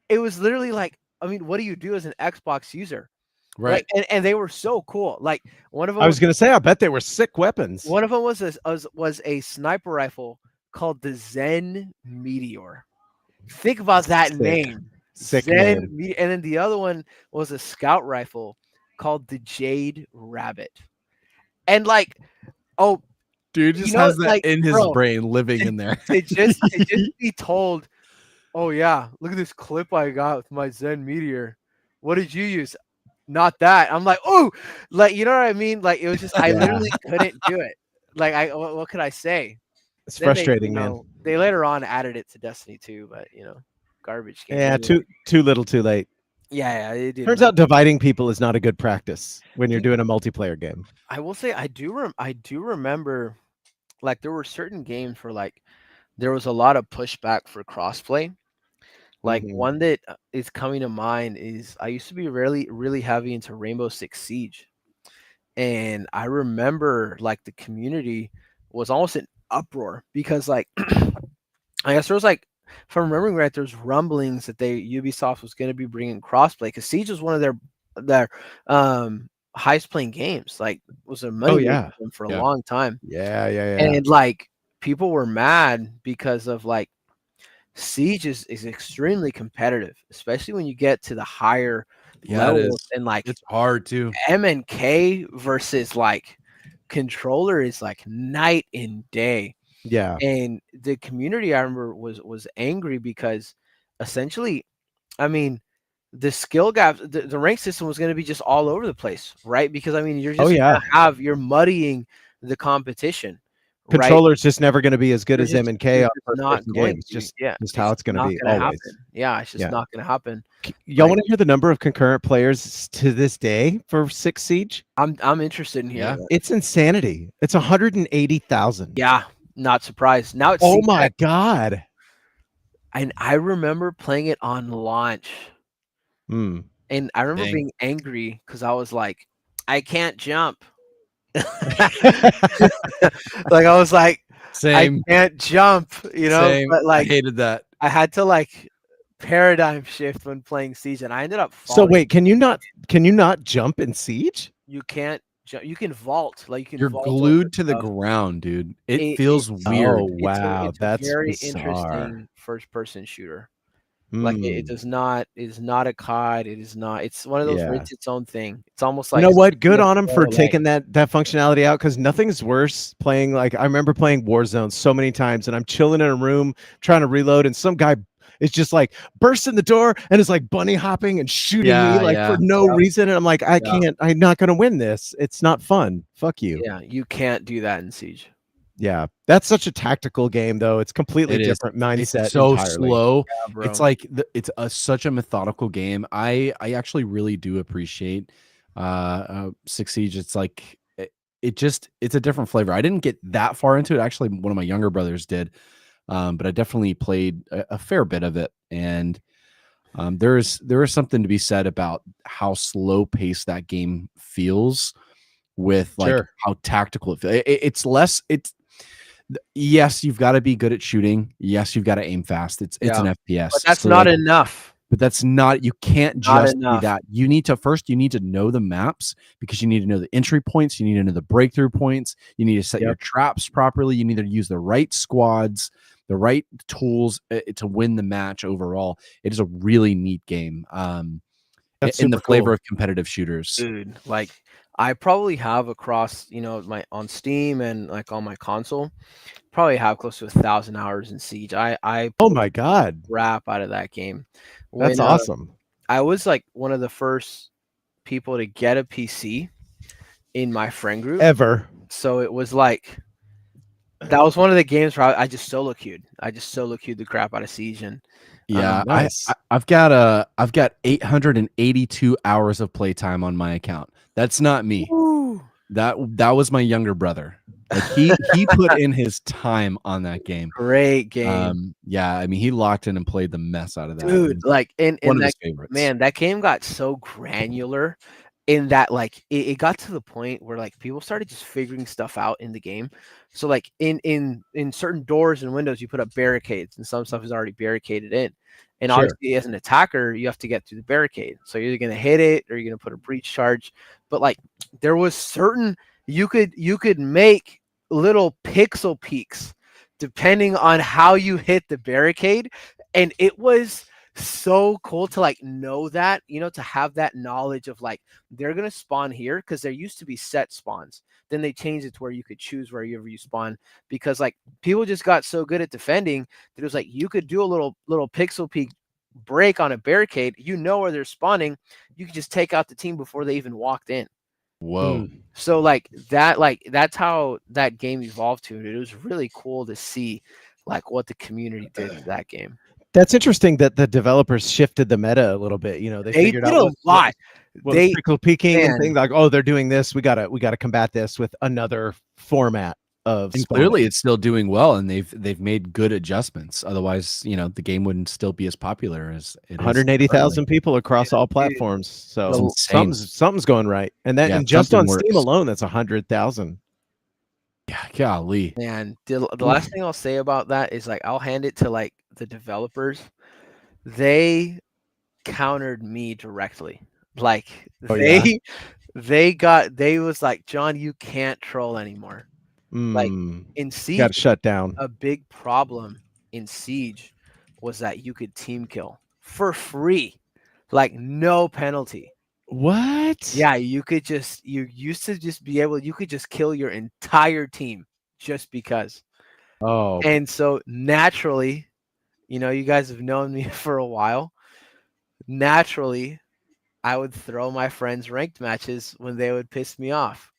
it was literally like, I mean, what do you do as an Xbox user? Right. Like, and they were so cool. Like one of them I was gonna say, I bet they were sick weapons. one of them was a sniper rifle called the Zen Meteor. Think about that Sick. name. Sick name. And then the other one was a scout rifle called the Jade Rabbit. And like, oh, Dude you just know, has that like, in his bro, brain living in there. to just be told, oh yeah, look at this clip I got with my Zen Meteor. What did you use? Not that. I'm like, oh, like you know what I mean? Like it was just I Yeah. literally couldn't do it. Like what could I say? It's Then frustrating, they, man. they later on added it to Destiny 2, but garbage game. Yeah, Anyway. too little, too late. Yeah, it did. Turns out dividing people is not a good practice when you're doing a multiplayer game. I will say I do remember like there were certain games where like there was a lot of pushback for crossplay. Like Mhm. one that is coming to mind is I used to be really heavy into Rainbow Six Siege. And I remember like the community was almost in uproar because like I guess there was like if I'm remembering right, there's rumblings that Ubisoft was going to be bringing crossplay because Siege was one of their highest playing games. Like was a money yeah. for a Yeah. long time. Yeah. And like people were mad because of like Siege is extremely competitive, especially when you get to the higher Yeah, it levels is. and like It's hard too. MNK versus like controller is like night and day. Yeah. And the community I remember was angry because essentially, I mean, the skill gap, the rank system was going to be just all over the place, right? Because I mean, you're just you're muddying the competition. Right? Controller's just never going to be as good You're as just- M&K you're on just first not person going games. to. Just Yeah, how it's going to be always. happen. Yeah, it's just Yeah. not going to happen. Y'all Like- want to hear the number of concurrent players to this day for Six Siege? I'm interested in hearing. Yeah. that. It's insanity. It's 180,000. Yeah, not surprised. Now it's Oh my god. and I remember playing it on launch, Hmm. and I remember Dang. being angry because I was like, I can't jump. Like I was like, Same. I can't jump, Same. But like I hated that. I had to like paradigm shift when playing Siege, and I ended up So falling. wait, can you not jump in Siege? You can't jump. You can vault, like you can. You're vault glued over to the stuff. ground, dude. It- It feels weird. Oh wow, it's that's a very bizarre. interesting first-person shooter. Like it Hmm. does not. It is not a COD. It is not. It's one of those. Yeah. It's its own thing. It's almost You like. know what? Good like on them for Halo Light. taking that functionality out because nothing's worse playing like I remember playing Warzone so many times and I'm chilling in a room trying to reload and some guy is just like bursts in the door and is like bunny hopping and shooting Yeah, me like yeah. for no reason and I'm like I Yeah. can't, I'm not gonna win this. It's not fun. Fuck you. Yeah, you can't do that in Siege. Yeah, that's such a tactical game though. It's completely It is. different mindset. It's so entirely. slow. Yeah, bro. It's like it's such a methodical game. I actually really do appreciate Six Siege. It's like it's a different flavor. I didn't get that far into it. Actually, one of my younger brothers did, but I definitely played a fair bit of it. And there is something to be said about how slow paced that game feels, with like Sure. how tactical it feels. It's less. Yes, you've got to be good at shooting. Yes, you've got to aim fast. It's an FPS. But that's So, not like, enough. But that's not. You can't Not just enough. be that. You need to know the maps because you need to know the entry points. You need to know the breakthrough points. You need to set your traps properly. You need to use the right squads, the right tools to win the match overall. It is a really neat game. That's in the super flavor cool. of competitive shooters. Dude, like I probably have across, my on Steam and like on my console, probably have close to 1,000 hours in Siege. I Oh my god, rap out of that game. that's When, awesome. I was like one of the first people to get a PC in my friend group. Ever. So it was like That was one of the games where I just solo queued. I just solo queued the crap out of Siege, and Yeah, nice. I've got 882 hours of playtime on my account. That's not me. Woo. That was my younger brother. Like he put in his time on that game. Great game. Yeah, I mean he locked in and played the mess out of that. Dude, like in one of that his favorites. man, that game got so granular in that like it got to the point where like people started just figuring stuff out in the game. So like in certain doors and windows, you put up barricades, and some stuff is already barricaded in. And Sure. obviously, as an attacker, you have to get through the barricade. So you're either gonna hit it or you're gonna put a breach charge. But like there was certain you could make little pixel peaks depending on how you hit the barricade, and it was so cool to like know that, you know, to have that knowledge of like they're gonna spawn here, because there used to be set spawns. Then they changed it to where you could choose wherever you spawn, because like people just got so good at defending that it was like you could do a little pixel peak break on a barricade, you know where they're spawning, you could just take out the team before they even walked in. Whoa. So like that's how that game evolved to. It was really cool to see like what the community did to that game. That's interesting that the developers shifted the meta a little bit. You know, they figured did out a lot. what They pixel peeking and man. things like, oh, they're doing this. We gotta combat this with another format of And spawning. clearly it's still doing well, and they've made good adjustments. Otherwise, you know, the game wouldn't still be as popular as it is 180,000 people across all Dude, platforms. So It's insane. something's going right. And that Yeah, and just on something Steam works. alone, that's 100,000. Yeah, golly. Man, the last thing I'll say about that is like I'll hand it to like the developers. They countered me directly. Like Oh, yeah? they was like, John, you can't troll anymore. Like in Got Siege, shut down. a big problem in Siege was that you could team kill for free, like no penalty. What? Yeah, you used to just be able, you could just kill your entire team just because. Oh, And so naturally, you know, you guys have known me for a while. Naturally, I would throw my friends ranked matches when they would piss me off.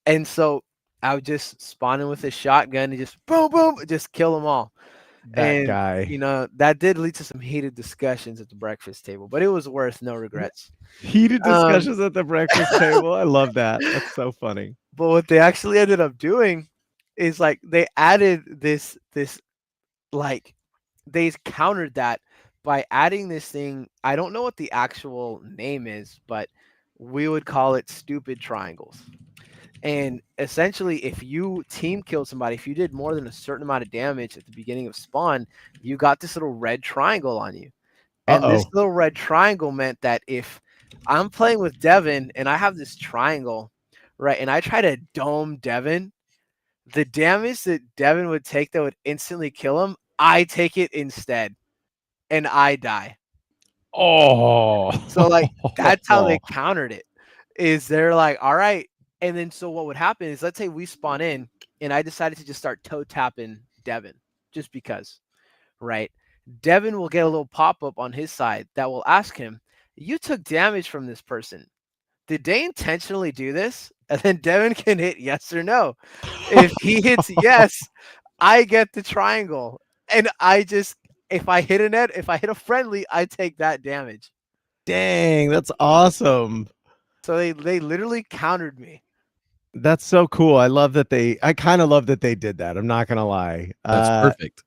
And so I would just spawn in with a shotgun and just boom, boom, just kill them all. that guy. You know, that did lead to some heated discussions at the breakfast table, but it was worth no regrets. Heated discussions at the breakfast table. I love that. That's so funny. But what they actually ended up doing is like they added this like they countered that by adding this thing. I don't know what the actual name is, but we would call it stupid triangles. And essentially, if you team killed somebody, if you did more than a certain amount of damage at the beginning of spawn, you got this little red triangle on you. And this little red triangle meant that if I'm playing with Devin and I have this triangle, right, and I try to dome Devin, the damage that Devin would take that would instantly kill him, I take it instead, and I die. Oh, So like that's how they countered it. Is they're like, all right. And then so what would happen is, let's say we spawn in and I decided to just start toe tapping Devin just because, right? Devin will get a little pop-up on his side that will ask him, you took damage from this person. Did they intentionally do this? And then Devin can hit yes or no. If he hits yes, I get the triangle. And I just, if I hit a friendly, I take that damage. dang, that's awesome. So they literally countered me. That's so cool. I kind of love that they did that. I'm not gonna lie. That's perfect.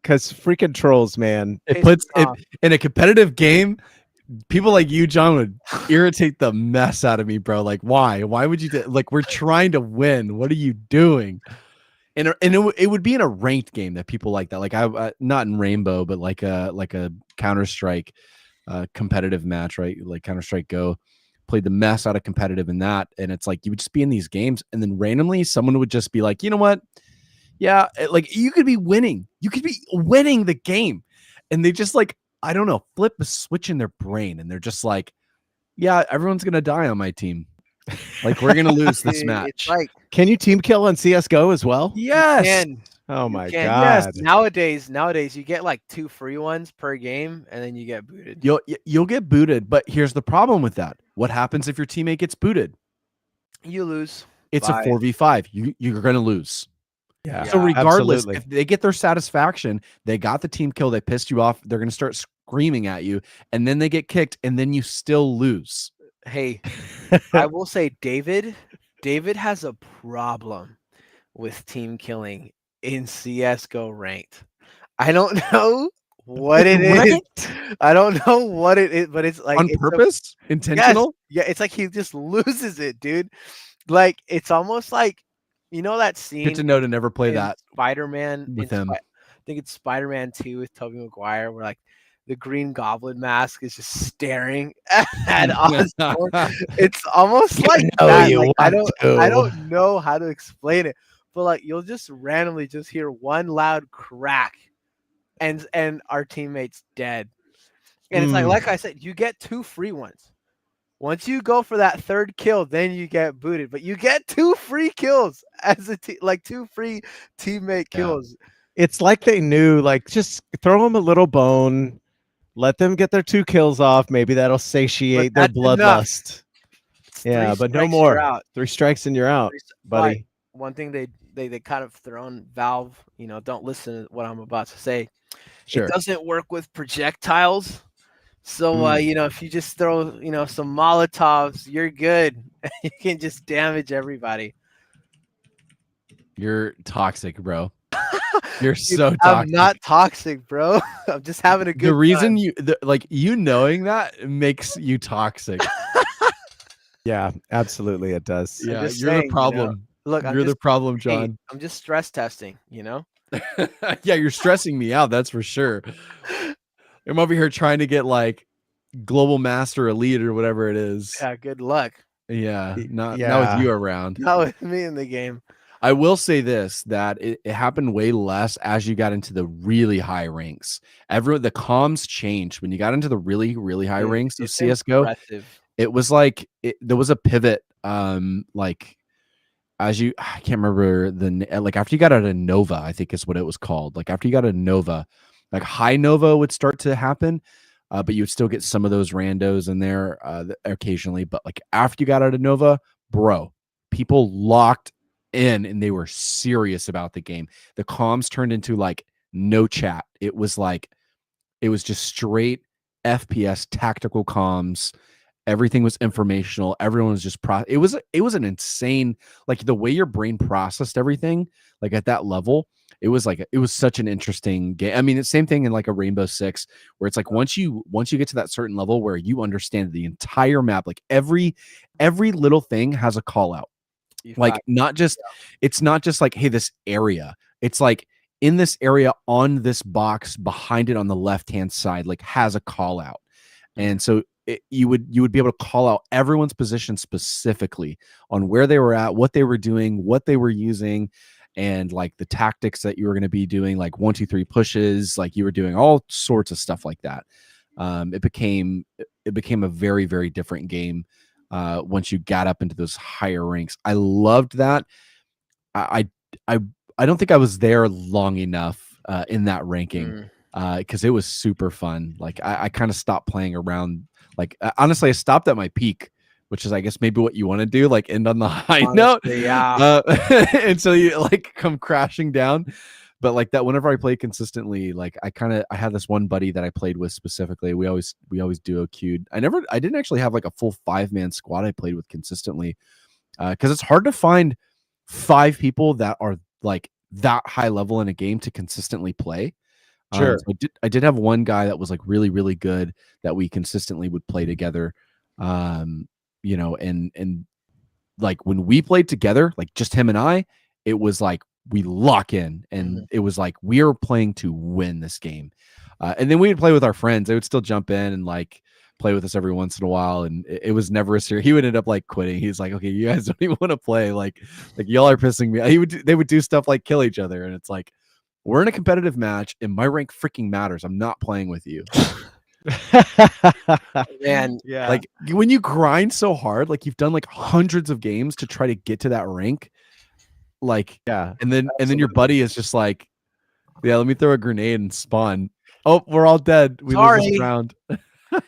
Because freaking trolls, man. It puts it in a competitive game. People like you, John, would irritate the mess out of me, bro. Like, why? Why would you like? We're trying to win. What are you doing? And it would be in a ranked game that people like that. Like I not in Rainbow, but like a Counter-Strike competitive match, right? Like Counter-Strike Go. Played the mess out of competitive in that, and it's like you would just be in these games, and then randomly someone would just be like, you know what? Yeah, like you could be winning. You could be winning the game, and they just like, I don't know, flip a switch in their brain, and they're just like, yeah, everyone's gonna die on my team. Like we're gonna lose this match. It's like, Can you team kill on CS:GO as well? Yes. Oh my can. god. Yes. Nowadays you get like 2 free ones per game, and then you get booted. You'll get booted, but here's the problem with that. What happens if your teammate gets booted? You lose. It's a 4v5. You're gonna lose. Yeah. So regardless, absolutely. if they get their satisfaction, they got the team kill, they pissed you off, they're going to start screaming at you, and then they get kicked, and then you still lose. Hey, I will say David has a problem with team killing in CS:GO ranked. I don't know what it is. Ranked? I don't know what it is, but it's like On purpose? Intentional? Yeah, it's like he just loses it, dude. Like it's almost like that Good scene to know to never play in that Spider-Man with him. I think it's Spider-Man 2 with Tobey Maguire where like the Green Goblin mask is just staring at Osborn. It's almost like know that. you Like, I want don't know how to explain it, but like you'll just randomly just hear one loud crack, and our teammate's dead. And it's like I said, you get 2 free ones. Once you go for that 3rd kill, then you get booted. But you get 2 free kills as a like 2 free teammate kills. It's like they knew, like, just throw them a little bone, let them get their 2 kills off. Maybe that'll satiate their that's enough. bloodlust. It's Yeah, 3 but no strikes, you're more. out. 3 strikes and you're out, buddy. One thing they kind of thrown Valve, don't listen to what I'm about to say. Sure. It doesn't work with projectiles. So if you just throw some Molotovs, you're good. You can just damage everybody. You're toxic, bro. You're Dude, so toxic. I'm not toxic, bro. I'm just having a good The reason time. you knowing that makes you toxic. Yeah, absolutely it does. I'm Yeah, just you're saying, the problem. Look, You're the problem, hey, John. I'm just stress testing, Yeah, you're stressing me out, that's for sure. I'm over here trying to get like global master elite or whatever it is. Yeah, good luck. Yeah, not with Yeah. you around. Not with me in the game. I will say this, that it happened way less as you got into the really high ranks. The comms changed when you got into the really, really high Dude, ranks of it's CSGO. impressive. It was like there was a pivot. Like as you, I can't remember like after you got out of Nova, I think is what it was called. Like after you got out of Nova, like high Nova would start to happen. But you would still get some of those randos in there occasionally. But like after you got out of Nova, bro, people locked in and they were serious about the game. The comms turned into like no chat. It was just straight FPS tactical comms. Everything was informational. Everyone was just it was an insane, like the way your brain processed everything, like at that level. It was such an interesting game. I mean, it's same thing in like a Rainbow Six, where it's like once you get to that certain level where you understand the entire map, like every little thing has a call out. Like it's not just like, hey, this area. It's like in this area on this box behind it on the left-hand side, like has a call out. And so you would be able to call out everyone's position specifically on where they were at, what they were doing, what they were using, and like the tactics that you were going to be doing, like 1, 2, 3 pushes, like you were doing all sorts of stuff like that. It became a very, very different game once you got up into those higher ranks. I loved that. I don't think I was there long enough in that ranking because it was super fun. Like I kind of stopped playing around. Like honestly, I stopped at my peak, which is I guess maybe what you want to do, like end on the high note. Yeah. And so you like come crashing down. But like that, whenever I play consistently, like I had this one buddy that I played with specifically. We always duo queued. I didn't actually have like a full 5-man squad I played with consistently, because it's hard to find 5 people that are like that high level in a game to consistently play. Sure. So I did have one guy that was like really, really good that we consistently would play together. And like when we played together, like just him and I, it was like we lock in and it was like we are playing to win this game. And then we would play with our friends. They would still jump in and like play with us every once in a while. And it was never a serious. He would end up like quitting. He's like, okay, you guys don't even want to play. Like y'all are pissing me. They would do stuff like kill each other. And it's like, we're in a competitive match and my rank freaking matters. I'm not playing with you. And yeah, like when you grind so hard, like you've done like hundreds of games to try to get to that rank, like and then your buddy is just like, yeah, let me throw a grenade and spawn. Oh, we're all dead. We lose this round.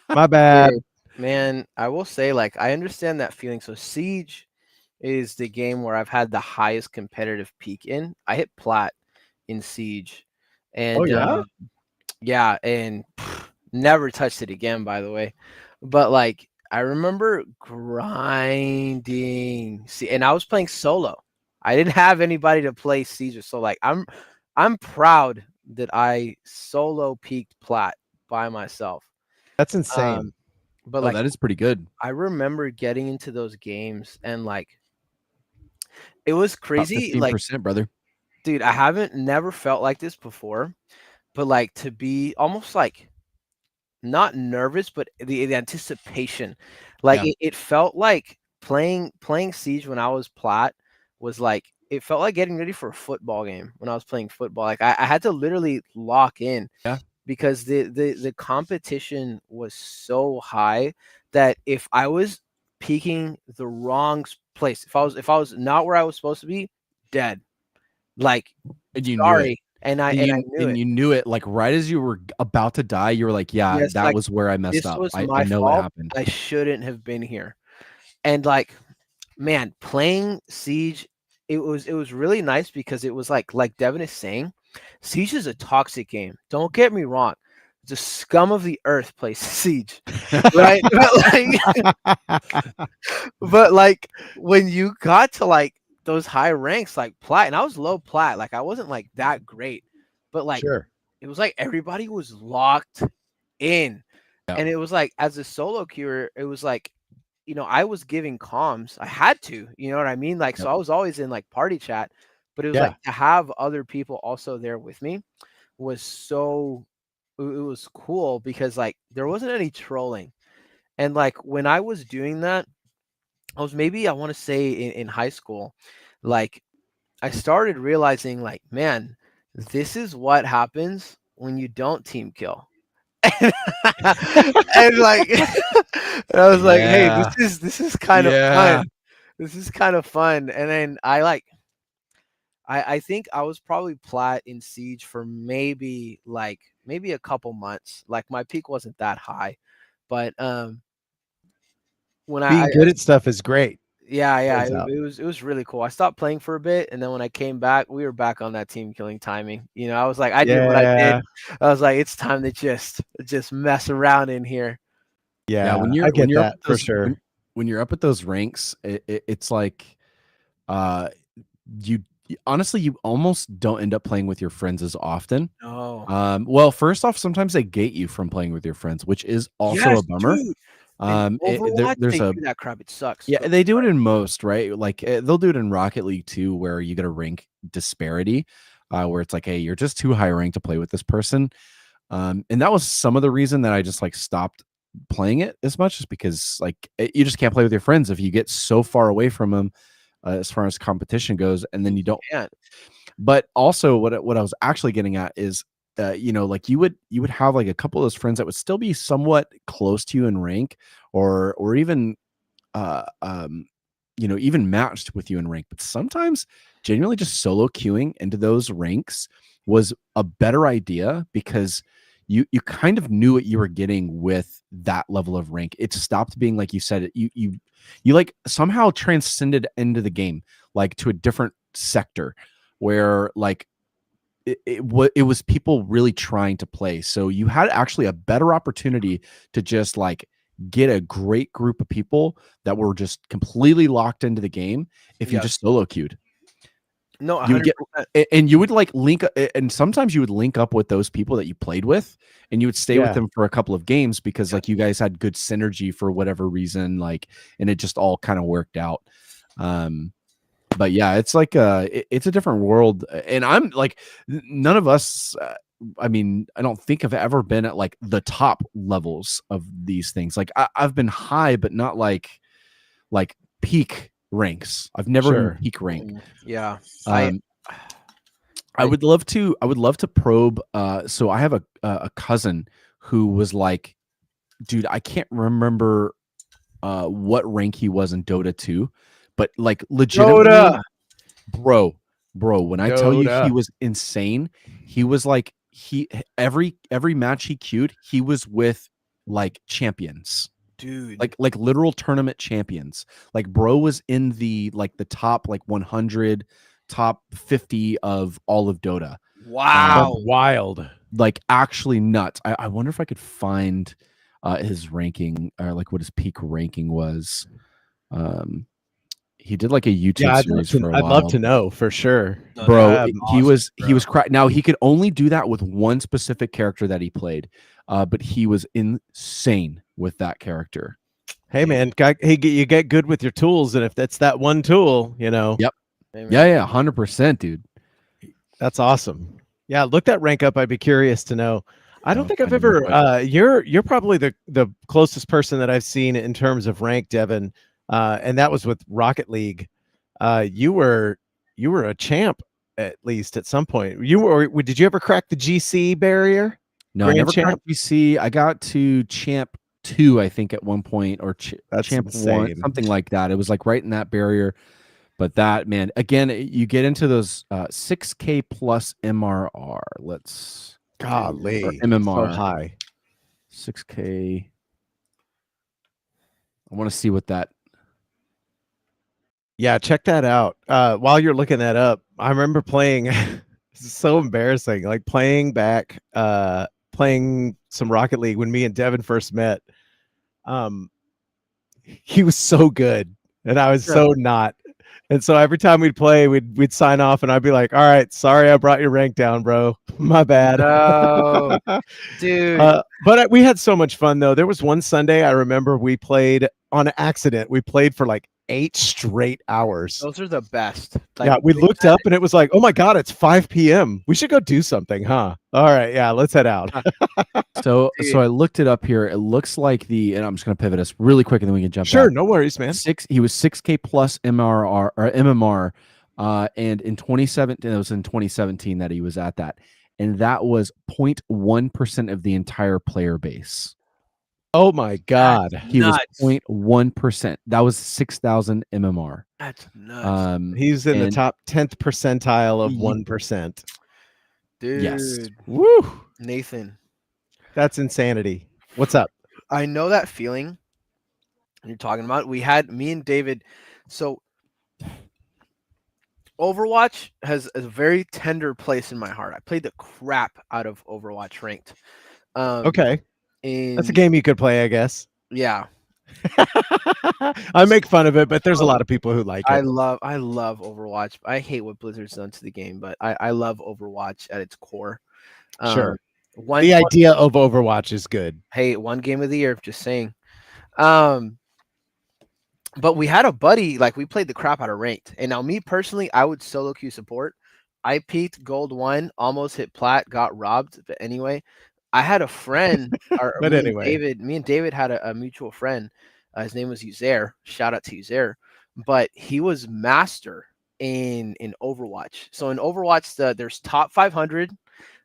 My bad. Man, I will say, like, I understand that feeling. So Siege is the game where I've had the highest competitive peak in. I hit plat in Siege, Oh and yeah, yeah, and never touched it again, by the way. But like, I remember grinding. See, and I was playing solo. I didn't have anybody to play Siege. So like, I'm proud that I solo peaked plat by myself. that's insane. But Oh, like, that is pretty good. I remember getting into those games and like, it was About crazy. Like, 15%, brother. dude, I haven't never felt like this before. But like, to be almost like not nervous, but the anticipation, like Yeah. it felt like playing Siege when I was plat was like, it felt like getting ready for a football game when I was playing football. Like I had to literally lock in Yeah. because the competition was so high that if I was peaking the wrong place, if I was not where I was supposed to be, dead. Like, And you knew it. sorry. And I knew And it. you knew it like right as you were about to die. You were like, yeah, Yes, that like, was where I messed this up. was I my know what fault. happened. I shouldn't have been here. And like, man, playing Siege, it was really nice because it was like Devin is saying, Siege is a toxic game. Don't get me wrong. The scum of the earth plays Siege, right? But like when you got to like those high ranks, like plat, and I was low plat, like I wasn't like that great, but like Sure. it was like everybody was locked in. Yeah. And it was like, as a solo queuer, it was like, I was giving comms. I had to, you know what I mean? Like, so Yep. I was always in like party chat, but it was Yeah. like to have other people also there with me was so, it was cool because like there wasn't any trolling. And like when I was doing that, I was maybe, I want to say in high school, like I started realizing like, man, this is what happens when you don't team kill. And like, and I was like, hey, Yeah. this is kind of Yeah. fun. This is kind of fun. And then I think I was probably plat in Siege for maybe a couple months. Like my peak wasn't that high, but when Being good at stuff is great. yeah, Turns out. it was really cool. I stopped playing for a bit, and then when I came back, we were back on that team killing timing. I was like, I did what I did. Yeah. I was like, it's time to just mess around in here. Yeah. Yeah. When I get you're up that at for those sure. when you're up at those ranks, it's like uh you honestly you almost don't end up playing with your friends as often. Oh, Well, first off, sometimes they gate you from playing with your friends, which is also yes, a bummer. dude. In Overwatch, There's they a do that crap. It sucks. Yeah, But they do it in most, right? Like they'll do it in Rocket League too, where you get a rank disparity, where it's like, hey, you're just too high ranked to play with this person. And that was some of the reason that I just like stopped playing it as much, is because like you just can't play with your friends if you get so far away from them as far as competition goes, and then you don't. man, But also, what I was actually getting at is, like you would have like a couple of those friends that would still be somewhat close to you in rank, or even uh um even matched with you in rank, but sometimes genuinely just solo queuing into those ranks was a better idea, because you kind of knew what you were getting with that level of rank. It stopped being, like you said, you like somehow transcended into the game, like to a different sector where like it was people really trying to play. So you had actually a better opportunity to just like get a great group of people that were just completely locked into the game if you yes. just solo queued. No, You would 100%. get, and you would like link, and sometimes you would link up with those people that you played with, and you would stay with Yeah. them for a couple of games because Yeah. like you guys had good synergy for whatever reason, like, and it just all kind of worked out. But yeah, it's like it's a different world, and I'm like, none of us. I mean, I don't think I've ever been at like the top levels of these things. Like I've been high, but not like peak ranks. I've never been Sure. peak rank. Yeah. I would love to probe. So I have a cousin who was like, dude, I can't remember what rank he was in Dota 2, but like legitimately, Dota. bro, when I tell you he Dota. was insane, he was like, every match he queued, he was with like champions. dude. like literal tournament champions. Like bro was in the top 100, top 50 of all of Dota. Wow. That's wild. Like actually nuts. I wonder if I could find his ranking, or like what his peak ranking was. He did like a YouTube Yeah, series for a I'd while. love to know for sure. Bro, That's he was awesome, cracked. Now he could only do that with one specific character that he played, but he was insane with that character. Hey man, you get good with your tools, and if that's that one tool, Yep. Amen. Yeah, 100%, dude. that's awesome. Yeah, look that rank up. I'd be curious to know. I don't I'll think I've find it real ever. You're probably the closest person that I've seen in terms of rank, Devin, and that was with Rocket League. You were a champ at least at some point. Did you ever crack the GC barrier? No, I Grand never champ? cracked BC. I got to champ 2, I think, at one point, or That's champ 1, insane. something like that. It was like right in that barrier. But that, man, again, you get into those 6K plus MRR. Golly, or MMR. so high. 6K. I want to see what that. Yeah, check that out. While you're looking that up, I remember playing. This is so embarrassing. Like playing some Rocket League when me and Devin first met. He was so good, and I was so not. And so every time we'd play, we'd sign off, and I'd be like, "All right, sorry, I brought your rank down, bro. My bad." No, dude. But we had so much fun though. There was one Sunday I remember we played on accident. We played for like 8 straight hours. Those are the best. Yeah, we looked up and it was like, oh my God, it's 5 p.m. We should go do something, huh? All right, yeah, let's head out. So I looked it up here. It looks like and I'm just gonna pivot us really quick and then we can jump Sure, back. no worries, man. He was 6K plus MRR or MMR, and in 2017, it was in 2017 that he was at that, and that was 0.1% of the entire player base. Oh my God, he was 0.1%. That was 6,000 MMR. That's nuts. He's in the top 10th percentile of 1%. Dude, yes. Woo, Nathan, that's insanity. What's up? I know that feeling you're talking about. We had me and David. So Overwatch has a very tender place in my heart. I played the crap out of Overwatch ranked. Okay, that's a In game you could play, I guess. yeah, I make fun of it, but there's a lot of people who like it. I love Overwatch. I hate what Blizzard's done to the game, but I love Overwatch at its core. Sure. The idea of Overwatch is good. Hey, one game of the year, just saying. But we had a buddy, like we played the crap out of ranked. And now me personally, I would solo queue support. I peaked gold 1, almost hit plat, got robbed. But anyway, I had a friend, But anyway, me and David had a mutual friend. His name was Uzair. Shout out to Uzair. But he was master in Overwatch. So in Overwatch, there's top 500,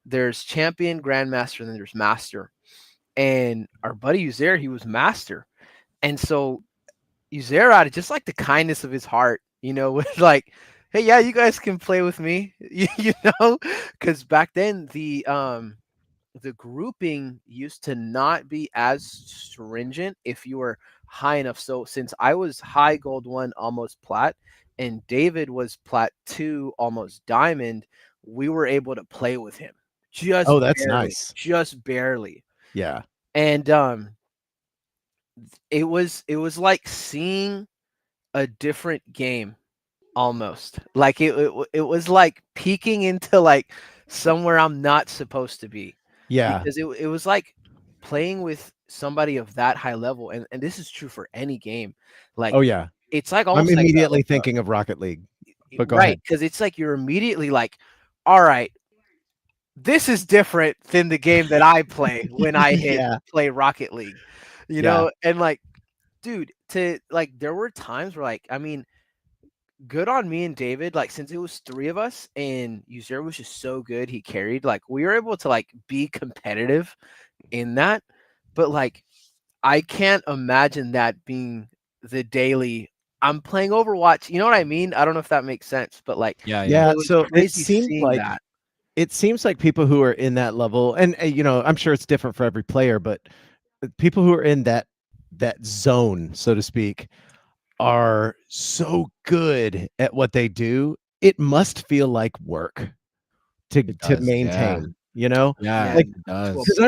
there's champion, grandmaster, and then there's master. And our buddy Uzair, he was master. And so Uzair, out of just like the kindness of his heart, was like, hey, yeah, you guys can play with me, because back then the grouping used to not be as stringent if you were high enough. So since I was high gold 1, almost plat, and David was plat 2, almost diamond, we were able to play with him. That's barely, nice. Just barely. Yeah. And it was like seeing a different game almost. Like it was like peeking into like somewhere I'm not supposed to be. Yeah. Because it was like playing with somebody of that high level, and this is true for any game. Like, oh yeah, it's like I'm almost immediately like thinking of Rocket League. But go right, ahead. because it's like you're immediately like, all right, this is different than the game that I play when I hit play Rocket League, and like, dude, there were times where like, I mean, good on me and David, like since it was 3 of us and Uzair was just so good, he carried, like we were able to like be competitive in that. But like, I can't imagine that being the daily I'm playing Overwatch. You know what I mean? I don't know if that makes sense, but like, yeah. So it seems like people who are in that level, and I'm sure it's different for every player, but people who are in that that zone, so to speak, are so good at what they do. It must feel like work to It does, yeah. maintain, you know? Yeah, Like, it does. because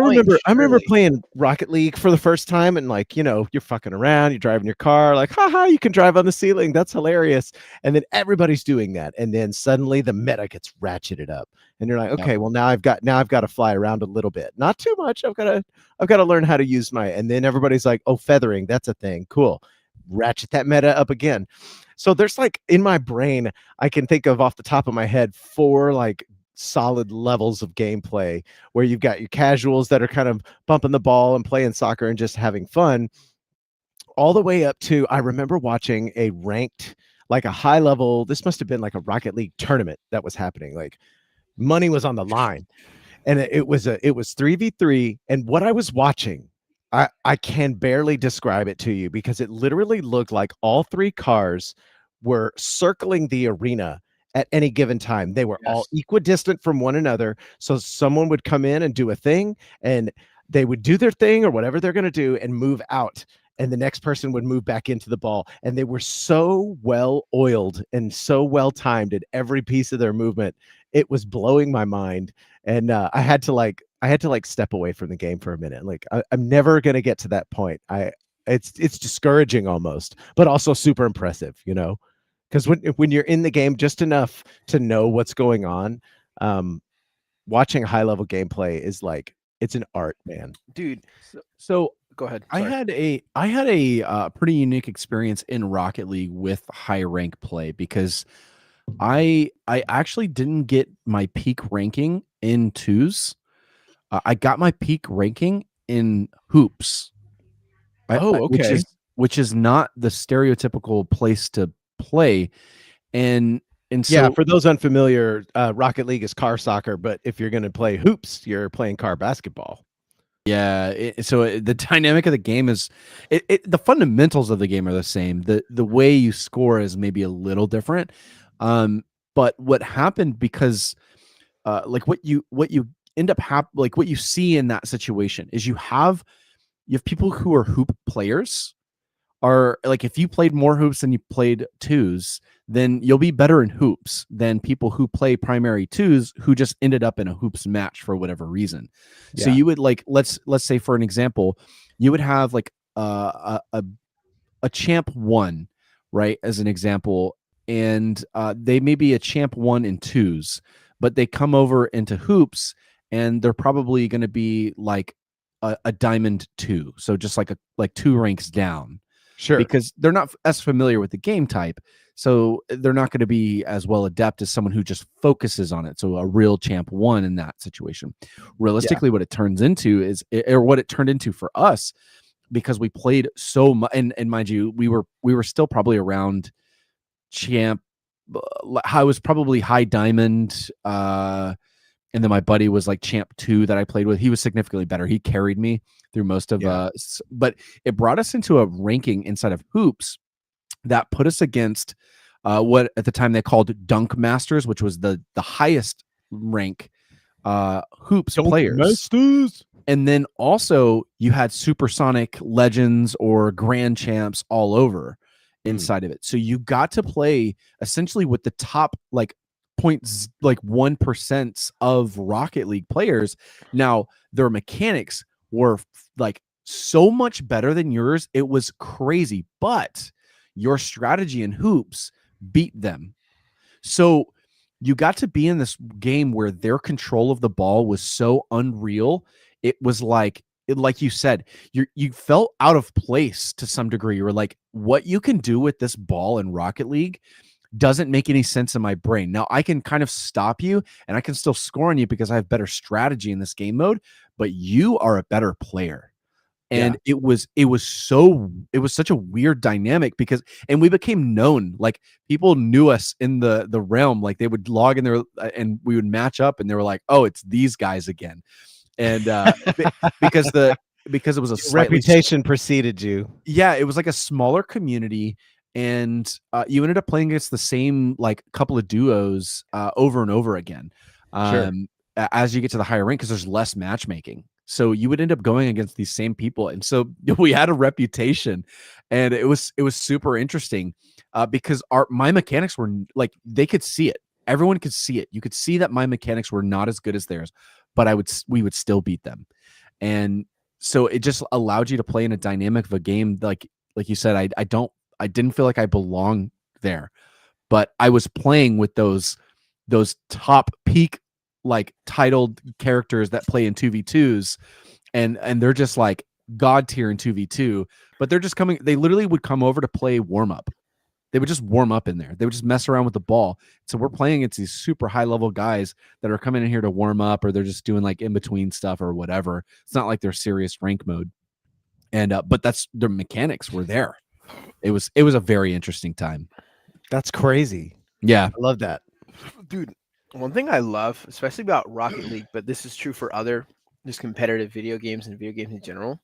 I remember playing Rocket League for the first time, and like, you know, you're fucking around, you're driving your car, like, haha, you can drive on the ceiling. That's hilarious. And then everybody's doing that. And then suddenly the meta gets ratcheted up. And you're like, Yep. okay, well now I've got to fly around a little bit. Not too much. I've got to learn how to use my, and then everybody's like, oh, feathering, that's a thing. Cool. Ratchet that meta up again. So there's like in my brain, I can think of off the top of my head 4 like solid levels of gameplay where you've got your casuals that are kind of bumping the ball and playing soccer and just having fun, all the way up to, I remember watching a ranked, like a high level, this must have been like a Rocket League tournament that was happening. Like money was on the line, and it was 3v3. And what I was watching, I can barely describe it to you because it literally looked like all 3 cars were circling the arena at any given time. They were all equidistant from one another. So someone would come in and do a thing, and they would do their thing or whatever they're going to do and move out. And the next person would move back into the ball. And they were so well oiled and so well timed at every piece of their movement. It was blowing my mind. And I had to like step away from the game for a minute. Like I'm never going to get to that point. It's discouraging almost, but also super impressive, you know? Because when you're in the game just enough to know what's going on, watching high level gameplay is like, it's an art, man. Dude. So Go ahead. I had a pretty unique experience in Rocket League with high rank play because I actually didn't get my peak ranking in twos. I got my peak ranking in hoops. Okay. Which is not the stereotypical place to play, and so yeah, for those unfamiliar, Rocket League is car soccer, but if you're going to play hoops, you're playing car basketball. Yeah, so the dynamic of the game is the fundamentals of the game are the same. The way you score is maybe a little different. But what happened, because like what you end up like what you see in that situation is you have people who are hoop players, are like, if you played more hoops than you played twos, then you'll be better in hoops than people who play primary twos who just ended up in a hoops match for whatever reason. Yeah. So you would like, let's say for an example, you would have like a champ 1, right, as an example, and they may be a champ 1 in twos, but they come over into hoops and they're probably going to be like a diamond 2, so just like 2 ranks down. Sure. Because they're not as familiar with the game type, so they're not going to be as well adept as someone who just focuses on it. So a real champ 1 in that situation. Realistically, what it turns into is, or what it turned into for us, because we played so much, and mind you, we were still probably around champ. I was probably high diamond, and then my buddy was like champ 2 that I played with. He was significantly better. He carried me through most of but it brought us into a ranking inside of hoops that put us against what at the time they called Dunk Masters, which was the highest rank hoops Dunk players. Masters. And then also you had supersonic legends or grand champs all over inside of it. So you got to play essentially with the top like 1% of Rocket League players. Now their mechanics were like so much better than yours. It was crazy, but your strategy in hoops beat them. So you got to be in this game where their control of the ball was so unreal. It was like you said, you felt out of place to some degree. You were like, what you can do with this ball in Rocket League doesn't make any sense in my brain. Now I can kind of stop you and I can still score on you because I have better strategy in this game mode, but you are a better player. And it was such a weird dynamic because, and we became known, like people knew us in the realm, like they would log in there and we would match up and they were like, oh, it's these guys again. And because it was a reputation preceded you. Yeah, it was like a smaller community. And you ended up playing against the same like couple of duos over and over again. Sure. As you get to the higher rank, because there's less matchmaking. So you would end up going against these same people, and so we had a reputation, and it was super interesting because my mechanics were like they could see it. Everyone could see it. You could see that my mechanics were not as good as theirs, but we would still beat them, and so it just allowed you to play in a dynamic of a game like you said. I didn't feel like I belonged there, but I was playing with those top peak like titled characters that play in 2v2s, and they're just like god tier in 2v2, but they literally would come over to play warm up. They would just warm up in there. They would just mess around with the ball. So we're playing against these super high level guys that are coming in here to warm up, or they're just doing like in between stuff or whatever. It's not like they're serious rank mode. And but that's their mechanics were there. It was a very interesting time. That's crazy. Yeah, I love that. Dude, one thing I love, especially about Rocket League, but this is true for other just competitive video games and video games in general.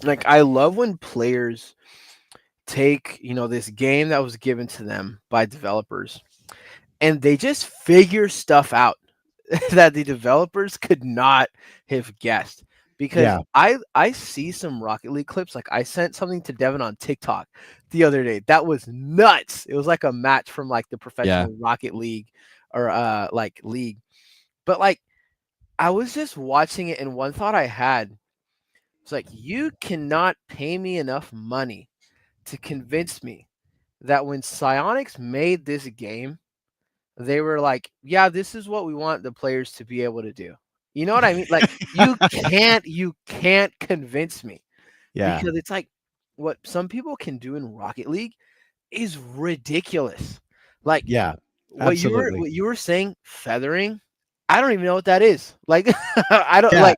Like, I love when players take, this game that was given to them by developers and they just figure stuff out that the developers could not have guessed. Because Yeah. I see some Rocket League clips. Like, I sent something to Devin on TikTok the other day. That was nuts. It was like a match from like the professional Rocket League or like league. But like, I was just watching it, and one thought I had was like, you cannot pay me enough money to convince me that when Psyonix made this game, they were like, yeah, this is what we want the players to be able to do. You know what I mean? Like, you can't convince me. Yeah. Because it's like what some people can do in Rocket League is ridiculous. Like, Yeah. what Absolutely. you were saying, feathering, I don't even know what that is. Like, I don't Yeah. like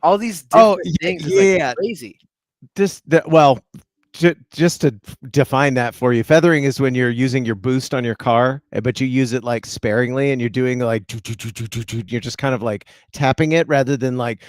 all these Oh, different things. Is yeah. like crazy. Just to define that for you, feathering is when you're using your boost on your car, but you use it like sparingly, and you're doing like you're just kind of like tapping it rather than like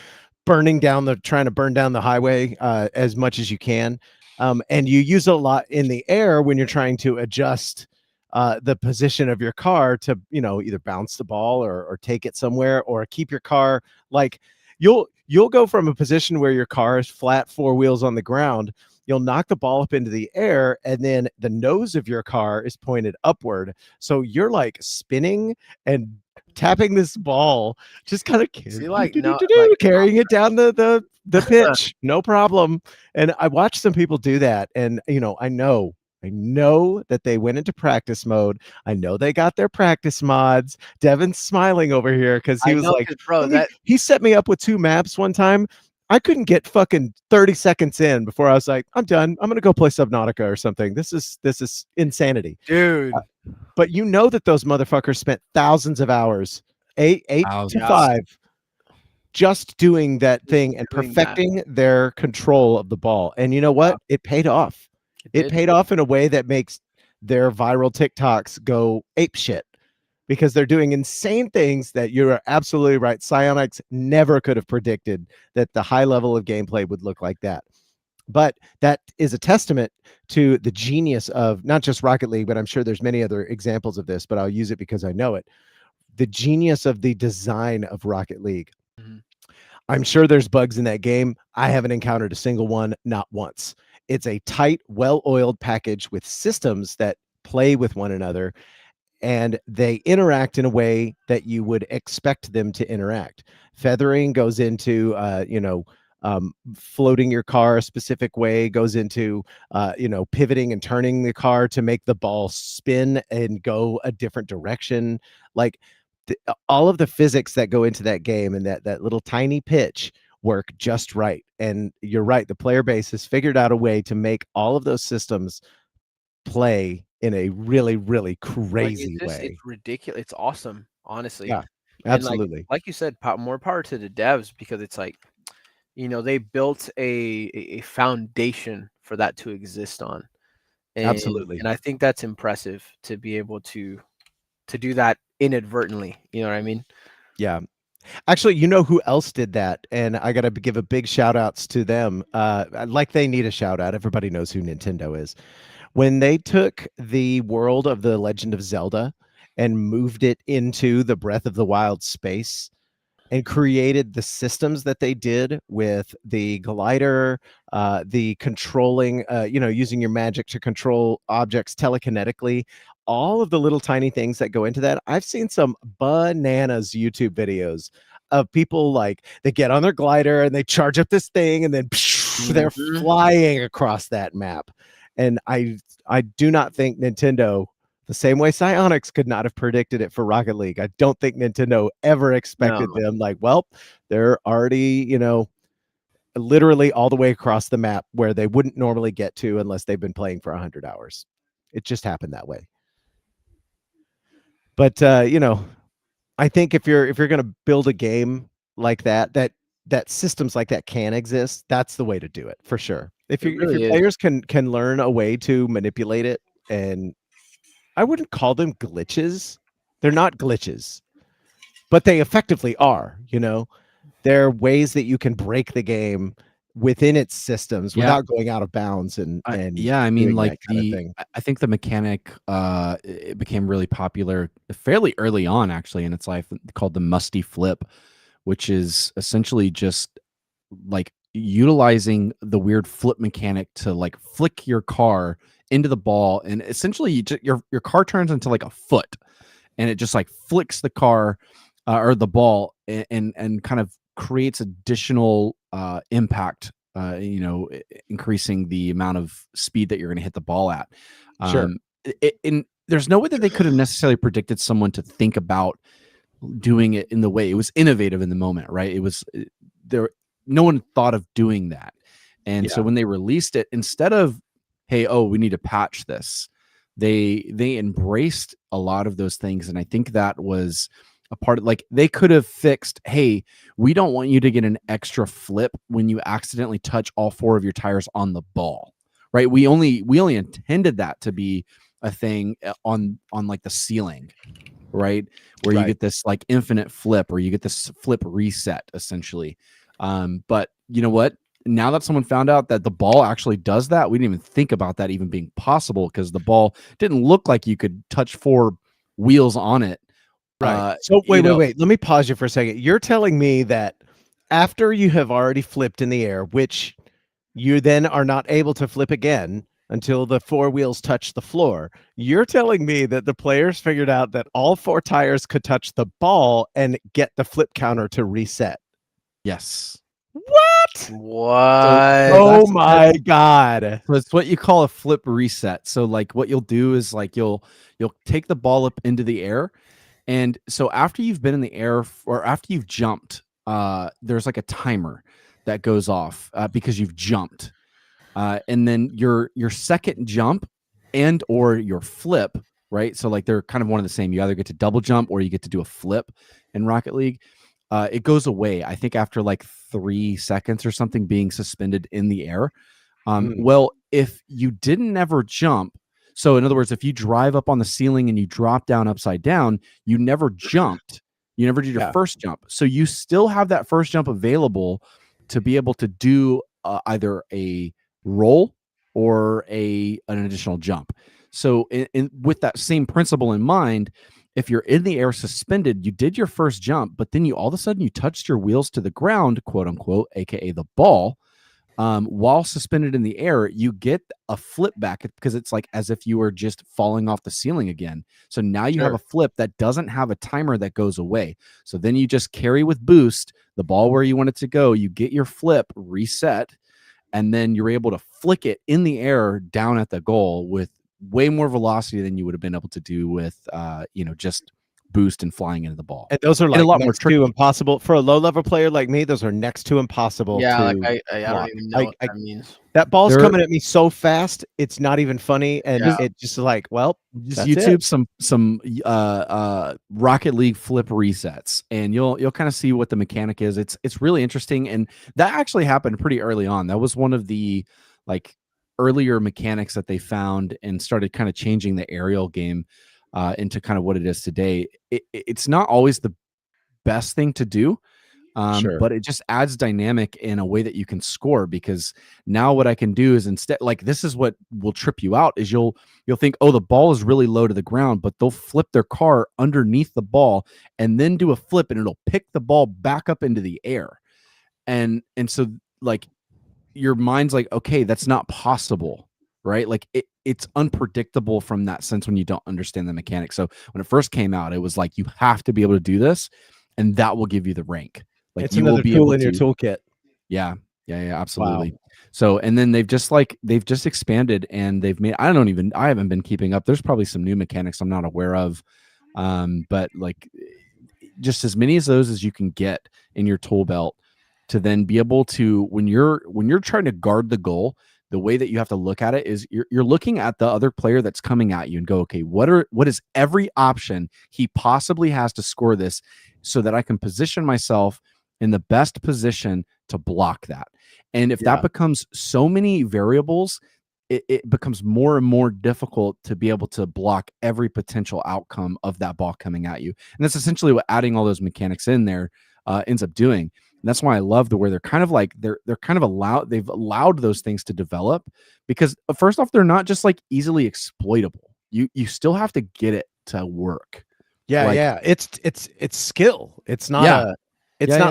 trying to burn down the highway as much as you can. And you use it a lot in the air when you're trying to adjust the position of your car to, either bounce the ball or take it somewhere or keep your car like you'll go from a position where your car is flat, four wheels on the ground. You'll knock the ball up into the air, and then the nose of your car is pointed upward. So you're like spinning and tapping this ball, just kind of carrying it down the pitch, no problem. And I watched some people do that, and I know that they went into practice mode. I know they got their practice mods. Devin's smiling over here because he was like, bro, he set me up with 2 maps one time. I couldn't get fucking 30 seconds in before I was like, I'm done. I'm gonna go play Subnautica or something. This is insanity, dude. But that those motherfuckers spent thousands of hours, eight to 5, just doing that thing and perfecting their control of the ball. And you know what? It paid off. It paid off in a way that makes their viral TikToks go ape shit, because they're doing insane things that you're absolutely right. Psyonix never could have predicted that the high level of gameplay would look like that. But that is a testament to the genius of not just Rocket League, but I'm sure there's many other examples of this, but I'll use it because I know it. The genius of the design of Rocket League. Mm-hmm. I'm sure there's bugs in that game. I haven't encountered a single one, not once. It's a tight, well-oiled package with systems that play with one another, and they interact in a way that you would expect them to interact. Feathering goes into, floating your car a specific way, goes into, pivoting and turning the car to make the ball spin and go a different direction. Like all of the physics that go into that game and that little tiny pitch work just right. And you're right. The player base has figured out a way to make all of those systems play in a really, really crazy way. It's ridiculous. It's awesome, honestly. Yeah, absolutely. And like you said, more power to the devs, because it's like, they built a foundation for that to exist on. Absolutely. And I think that's impressive to be able to do that inadvertently. You know what I mean? Yeah. Actually, who else did that? And I got to give a big shout outs to them. Like they need a shout out. Everybody knows who Nintendo is. When they took the world of The Legend of Zelda and moved it into the Breath of the Wild space, and created the systems that they did with the glider, the controlling, using your magic to control objects telekinetically, all of the little tiny things that go into that. I've seen some bananas YouTube videos of people like they get on their glider and they charge up this thing and then they're flying across that map. And I do not think Nintendo, the same way Psyonix could not have predicted it for Rocket League, I don't think Nintendo ever expected them like, well, they're already, literally all the way across the map where they wouldn't normally get to unless they've been playing for 100 hours. It just happened that way. But I think if you're going to build a game like that systems like that can exist, that's the way to do it for sure. If your players can learn a way to manipulate it, and I wouldn't call them glitches. They're not glitches, but they effectively are, They're ways that you can break the game within its systems without going out of bounds and I mean, like I think the mechanic it became really popular fairly early on actually in its life, called the musty flip, which is essentially just like utilizing the weird flip mechanic to like flick your car into the ball, and essentially your car turns into like a foot, and it just like flicks the car or the ball and kind of creates additional impact, increasing the amount of speed that you're going to hit the ball at. Sure. And there's no way that they could have necessarily predicted someone to think about doing it in the way. It was innovative in the moment, right? It was there. No one thought of doing that. And so when they released it, instead of, hey, we need to patch this, they embraced a lot of those things. And I think that was a part of, like, they could have fixed, hey, we don't want you to get an extra flip when you accidentally touch all 4 of your tires on the ball, right? We only intended that to be a thing on like the ceiling, right? Where you get this like infinite flip, or you get this flip reset essentially. But you know what? Now that someone found out that the ball actually does that, we didn't even think about that even being possible, because the ball didn't look like you could touch 4 wheels on it. Right. So wait. Let me pause you for a second. You're telling me that after you have already flipped in the air, which you then are not able to flip again until the 4 wheels touch the floor, you're telling me that the players figured out that all 4 tires could touch the ball and get the flip counter to reset? Yes. What? So, my God. So it's what you call a flip reset. So like what you'll do is like you'll take the ball up into the air. And so after you've been in the air or after you've jumped, there's like a timer that goes off because you've jumped. And then your second jump and or your flip, right? So like they're kind of one of the same. You either get to double jump or you get to do a flip in Rocket League. It goes away, I think, after like 3 seconds or something being suspended in the air. Well, if you didn't ever jump, so in other words, if you drive up on the ceiling and you drop down upside down, you never jumped. You never did your first jump. So you still have that first jump available to be able to do either a roll or an additional jump. So with that same principle in mind, if you're in the air suspended, you did your first jump, but then all of a sudden you touched your wheels to the ground, quote unquote, aka the ball. While suspended in the air, you get a flip back because it's like as if you were just falling off the ceiling again. So now you have a flip that doesn't have a timer that goes away. So then you just carry with boost the ball where you want it to go. You get your flip reset, and then you're able to flick it in the air down at the goal with way more velocity than you would have been able to do with, just boost and flying into the ball. And those are like a lot next to impossible for a low level player like me. Those are next to impossible. Yeah, like I don't even know what that means. That ball's coming at me so fast, it's not even funny, and it just like, well, just YouTube some Rocket League flip resets, and you'll kind of see what the mechanic is. It's really interesting, and that actually happened pretty early on. That was one of the like earlier mechanics that they found and started kind of changing the aerial game into kind of what it is today. It's not always the best thing to do, Sure. But it just adds dynamic in a way that you can score, because now what I can do is, instead, like, this is what will trip you out, is you'll think, oh, the ball is really low to the ground, but they'll flip their car underneath the ball and then do a flip, and it'll pick the ball back up into the air. And so, like, your mind's like, okay, that's not possible, right? Like, it's unpredictable from that sense when you don't understand the mechanics. So when it first came out, it was like, you have to be able to do this, and that will give you the rank. Like, It's you will another be tool able in your to. toolkit. Yeah, absolutely. Wow. So, and then they've just expanded, and they've made, I haven't been keeping up. There's probably some new mechanics I'm not aware of. But like, just as many of those as you can get in your tool belt, to then be able to, when you're trying to guard the goal, the way that you have to look at it is you're looking at the other player that's coming at you and go, okay, what is every option he possibly has to score this, so that I can position myself in the best position to block that. And if that becomes so many variables, it becomes more and more difficult to be able to block every potential outcome of that ball coming at you. And that's essentially what adding all those mechanics in there ends up doing. And that's why I love the where they're kind of like, they're kind of they've allowed those things to develop, because first off, they're not just like easily exploitable. You still have to get it to work. Yeah, Like, yeah. It's skill. It's not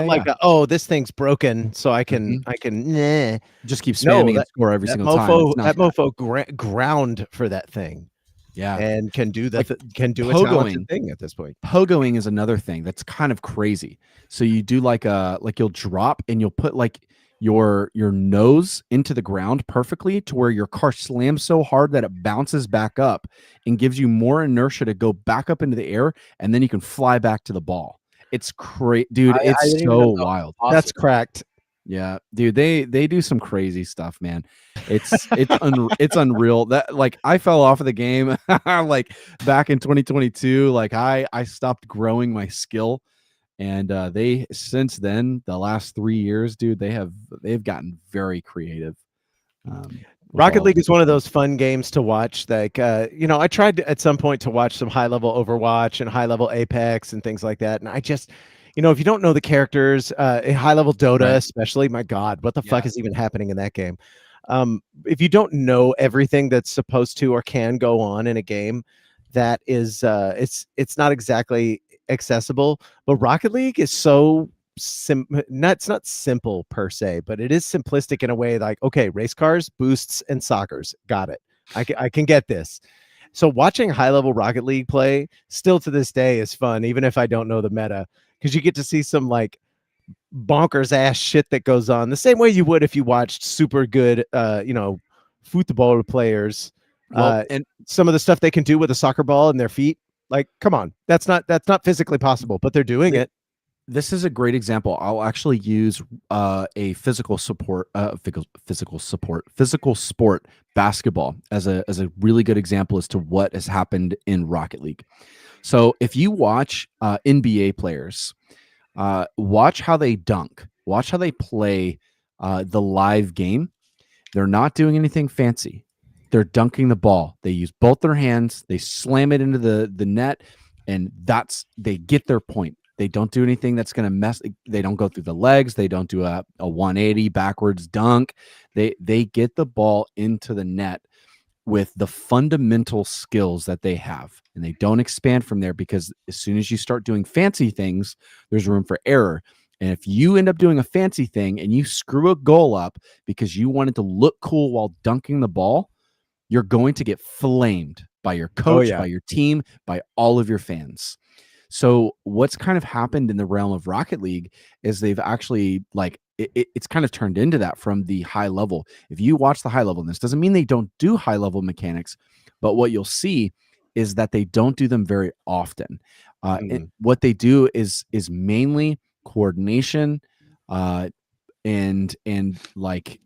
like oh, this thing's broken, so I can nah. Just keep No, spamming and score every that single time. It's not mofo ground for that thing. Yeah. And can do Like, a talented thing at this point. Pogoing is another thing that's kind of crazy. So you do like you'll drop and you'll put like your nose into the ground perfectly to where your car slams so hard that it bounces back up and gives you more inertia to go back up into the air, and then you can fly back to the ball. It's crazy, dude. It's so wild. That's cracked. Yeah, dude, they do some crazy stuff, man. It's unreal. That, like, I fell off of the game like back in 2022. Like, I stopped growing my skill, and they, since then, the last 3 years, dude, they've gotten very creative. Rocket League is one of those fun games to watch. Like, I tried at some point to watch some high level Overwatch and high level Apex and things like that, and I just, if you don't know the characters, high level Dota, especially, my God, what the fuck is even happening in that game? If you don't know everything that's supposed to or can go on in a game, that is, it's not exactly accessible. But Rocket League is so it's not simple per se, but it is simplistic in a way. Like, okay, race cars, boosts, and soccers, got it. I can get this. So watching high level Rocket League play still to this day is fun, even if I don't know the meta, because you get to see some like bonkers ass shit that goes on the same way you would if you watched super good football players. And some of the stuff they can do with a soccer ball in their feet, like, come on, that's not physically possible, but they're doing it. This is a great example. I'll actually use a physical sport basketball as a really good example as to what has happened in Rocket League. So if you watch NBA players, watch how they dunk, watch how they play the live game. They're not doing anything fancy. They're dunking the ball. They use both their hands. They slam it into the net, and they get their point. They don't do anything that's going to mess. They don't go through the legs. They don't do a 180 backwards dunk. They get the ball into the net with the fundamental skills that they have, and they don't expand from there, because as soon as you start doing fancy things, there's room for error. And if you end up doing a fancy thing and you screw a goal up because you wanted to look cool while dunking the ball, you're going to get flamed by your coach, by your team, by all of your fans. So what's kind of happened in the realm of Rocket League is they've actually, like, it's kind of turned into that from the high level. If you watch the high level, and this doesn't mean they don't do high level mechanics, but what you'll see is that they don't do them very often. And what they do is mainly coordination and like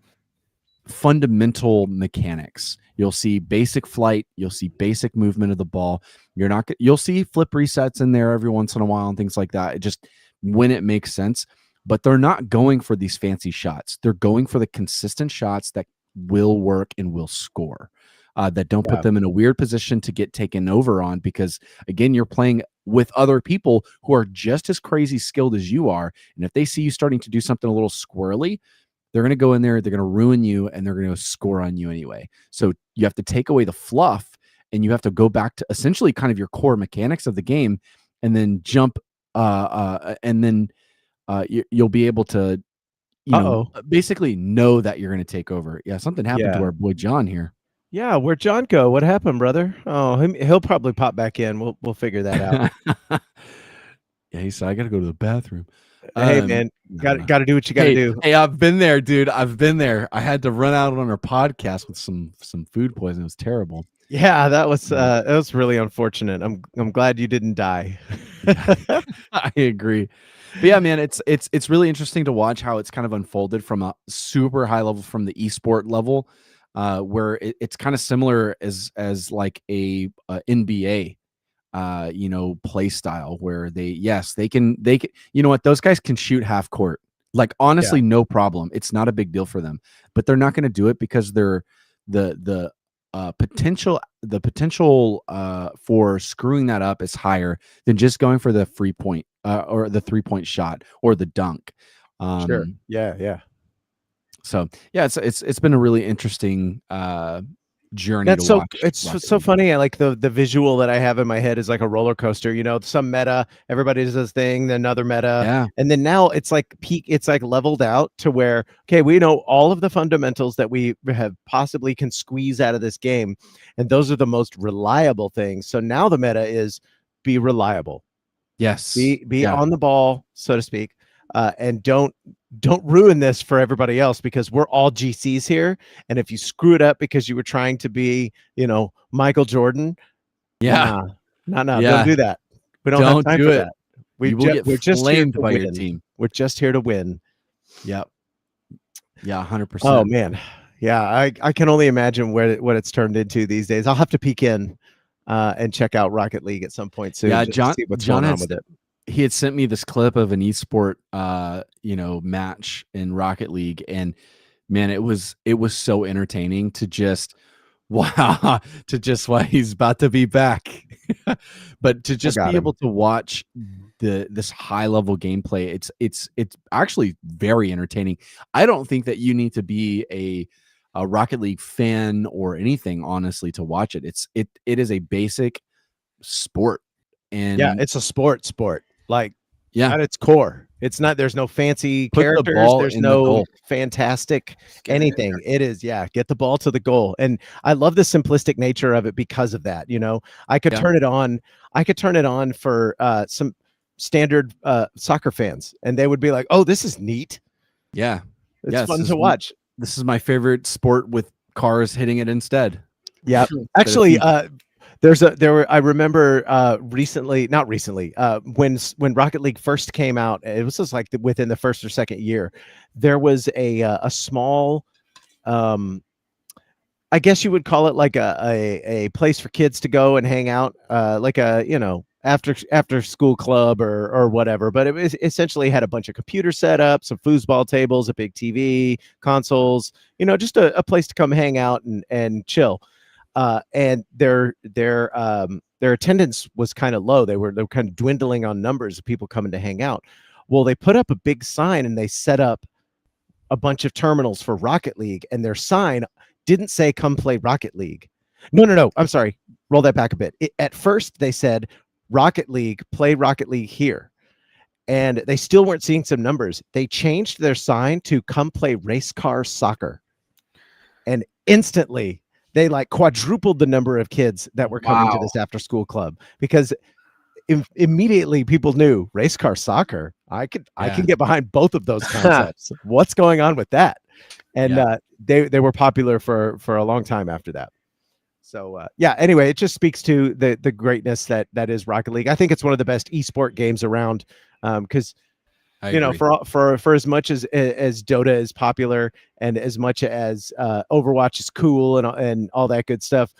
fundamental mechanics. You'll see basic flight, you'll see basic movement of the ball. You'll see flip resets in there every once in a while and things like that. It just, when it makes sense, but they're not going for these fancy shots. They're going for the consistent shots that will work and will score, that don't put them in a weird position to get taken over on, because again, you're playing with other people who are just as crazy skilled as you are. And if they see you starting to do something a little squirrely, they're going to go in there, they're going to ruin you, and they're going to score on you anyway. So you have to take away the fluff, and you have to go back to essentially kind of your core mechanics of the game, and then jump, and then you'll be able to, basically know that you're going to take over. Yeah, something happened to our boy John here. Yeah, where'd John go? What happened, brother? Oh, he'll probably pop back in. We'll figure that out. Yeah, he said, I got to go to the bathroom. Hey, man, got to do what you got to do. Hey, I've been there, dude. I've been there. I had to run out on our podcast with some food poisoning. It was terrible. Yeah, that was really unfortunate. I'm glad you didn't die. I agree. But yeah, man, it's really interesting to watch how it's kind of unfolded from a super high level, from the esport level, where it's kind of similar as like a NBA play style, where they can, you know what, those guys can shoot half court, like, honestly, no problem. It's not a big deal for them, but they're not going to do it because they're the potential for screwing that up is higher than just going for the free point or the 3-point shot or the dunk. Sure. Yeah. So yeah, it's been a really interesting journey. That's to watch. It's so funny. I like the visual that I have in my head is like a roller coaster. Some meta, everybody does this thing, then another meta, and then now it's like it's like leveled out to where, okay, we know all of the fundamentals that we have possibly can squeeze out of this game, and those are the most reliable things. So now the meta is be reliable. Yes, be on the ball, so to speak, and don't ruin this for everybody else, because we're all GCs here. And if you screw it up because you were trying to be, Michael Jordan, no, don't do that. We don't have time for that. We're just flamed by your team. We're just here to win. Yep. Yeah, 100%. Oh man, yeah. I can only imagine what it's turned into these days. I'll have to peek in and check out Rocket League at some point soon. Yeah, John, see what's going on with it. He had sent me this clip of an esport match in Rocket League, and man, it was so entertaining to just why he's about to be back. But to just be able to watch this high level gameplay, it's actually very entertaining. I don't think that you need to be a Rocket League fan or anything, honestly, to watch it. It is a basic sport. And yeah, it's a sport. Like, at its core, it's not. There's no fancy characters. There's no fantastic anything. It is, get the ball to the goal. And I love the simplistic nature of it because of that. I could turn it on. I could turn it on for some standard soccer fans, and they would be like, "Oh, this is neat." Yeah, it's fun to watch. This is my favorite sport, with cars hitting it instead. Yeah, actually. I remember recently, not recently, when Rocket League first came out, it was just like within the first or second year, there was a small, I guess you would call it like a place for kids to go and hang out, like a, after school club or whatever. But it was essentially had a bunch of computer setups, some foosball tables, a big TV, consoles, just a place to come hang out and chill. And their attendance was kind of low. They were kind of dwindling on numbers of people coming to hang out. Well, they put up a big sign and they set up a bunch of terminals for Rocket League, and their sign didn't say "Come play Rocket League." No. I'm sorry. Roll that back a bit. At first, they said Rocket League, play Rocket League here, and they still weren't seeing some numbers. They changed their sign to "Come play race car soccer," and instantly they like quadrupled the number of kids that were coming to this after school club, because immediately people knew race car soccer. I can get behind both of those concepts. What's going on with that? And they were popular for a long time after that. So anyway, it just speaks to the greatness that is Rocket League. I think it's one of the best esport games around, because for as much as Dota is popular and as much as Overwatch is cool and all that good stuff,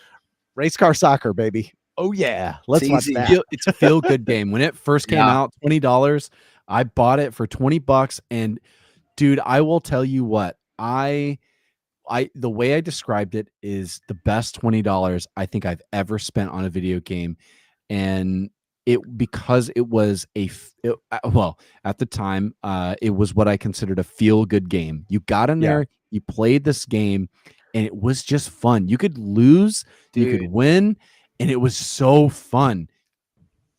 race car soccer, baby. Oh yeah, let's watch that. It's a feel good game. When it first came out, $20, I bought it for $20, and dude, I will tell you what, the way I described it is the best $20 I think I've ever spent on a video game, and because it was well, at the time, it was what I considered a feel good game. You got in there, you played this game, and it was just fun. You could lose, you could win, and it was so fun.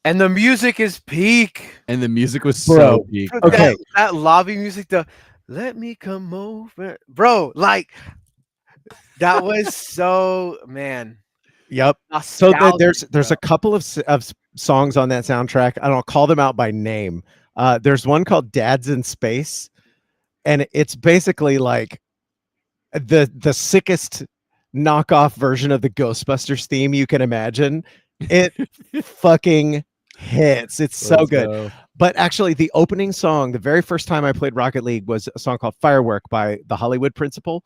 And the music is peak. And the music was so peak. Okay. That lobby music, the let me come over. Bro, like that was so, man. Yep. So there's a couple of songs on that soundtrack. I don't call them out by name. There's one called Dad's in Space, and it's basically like the sickest knockoff version of the Ghostbusters theme you can imagine. It fucking hits. It's so good. But actually, the opening song, the very first time I played Rocket League, was a song called Firework by the Hollywood Principal.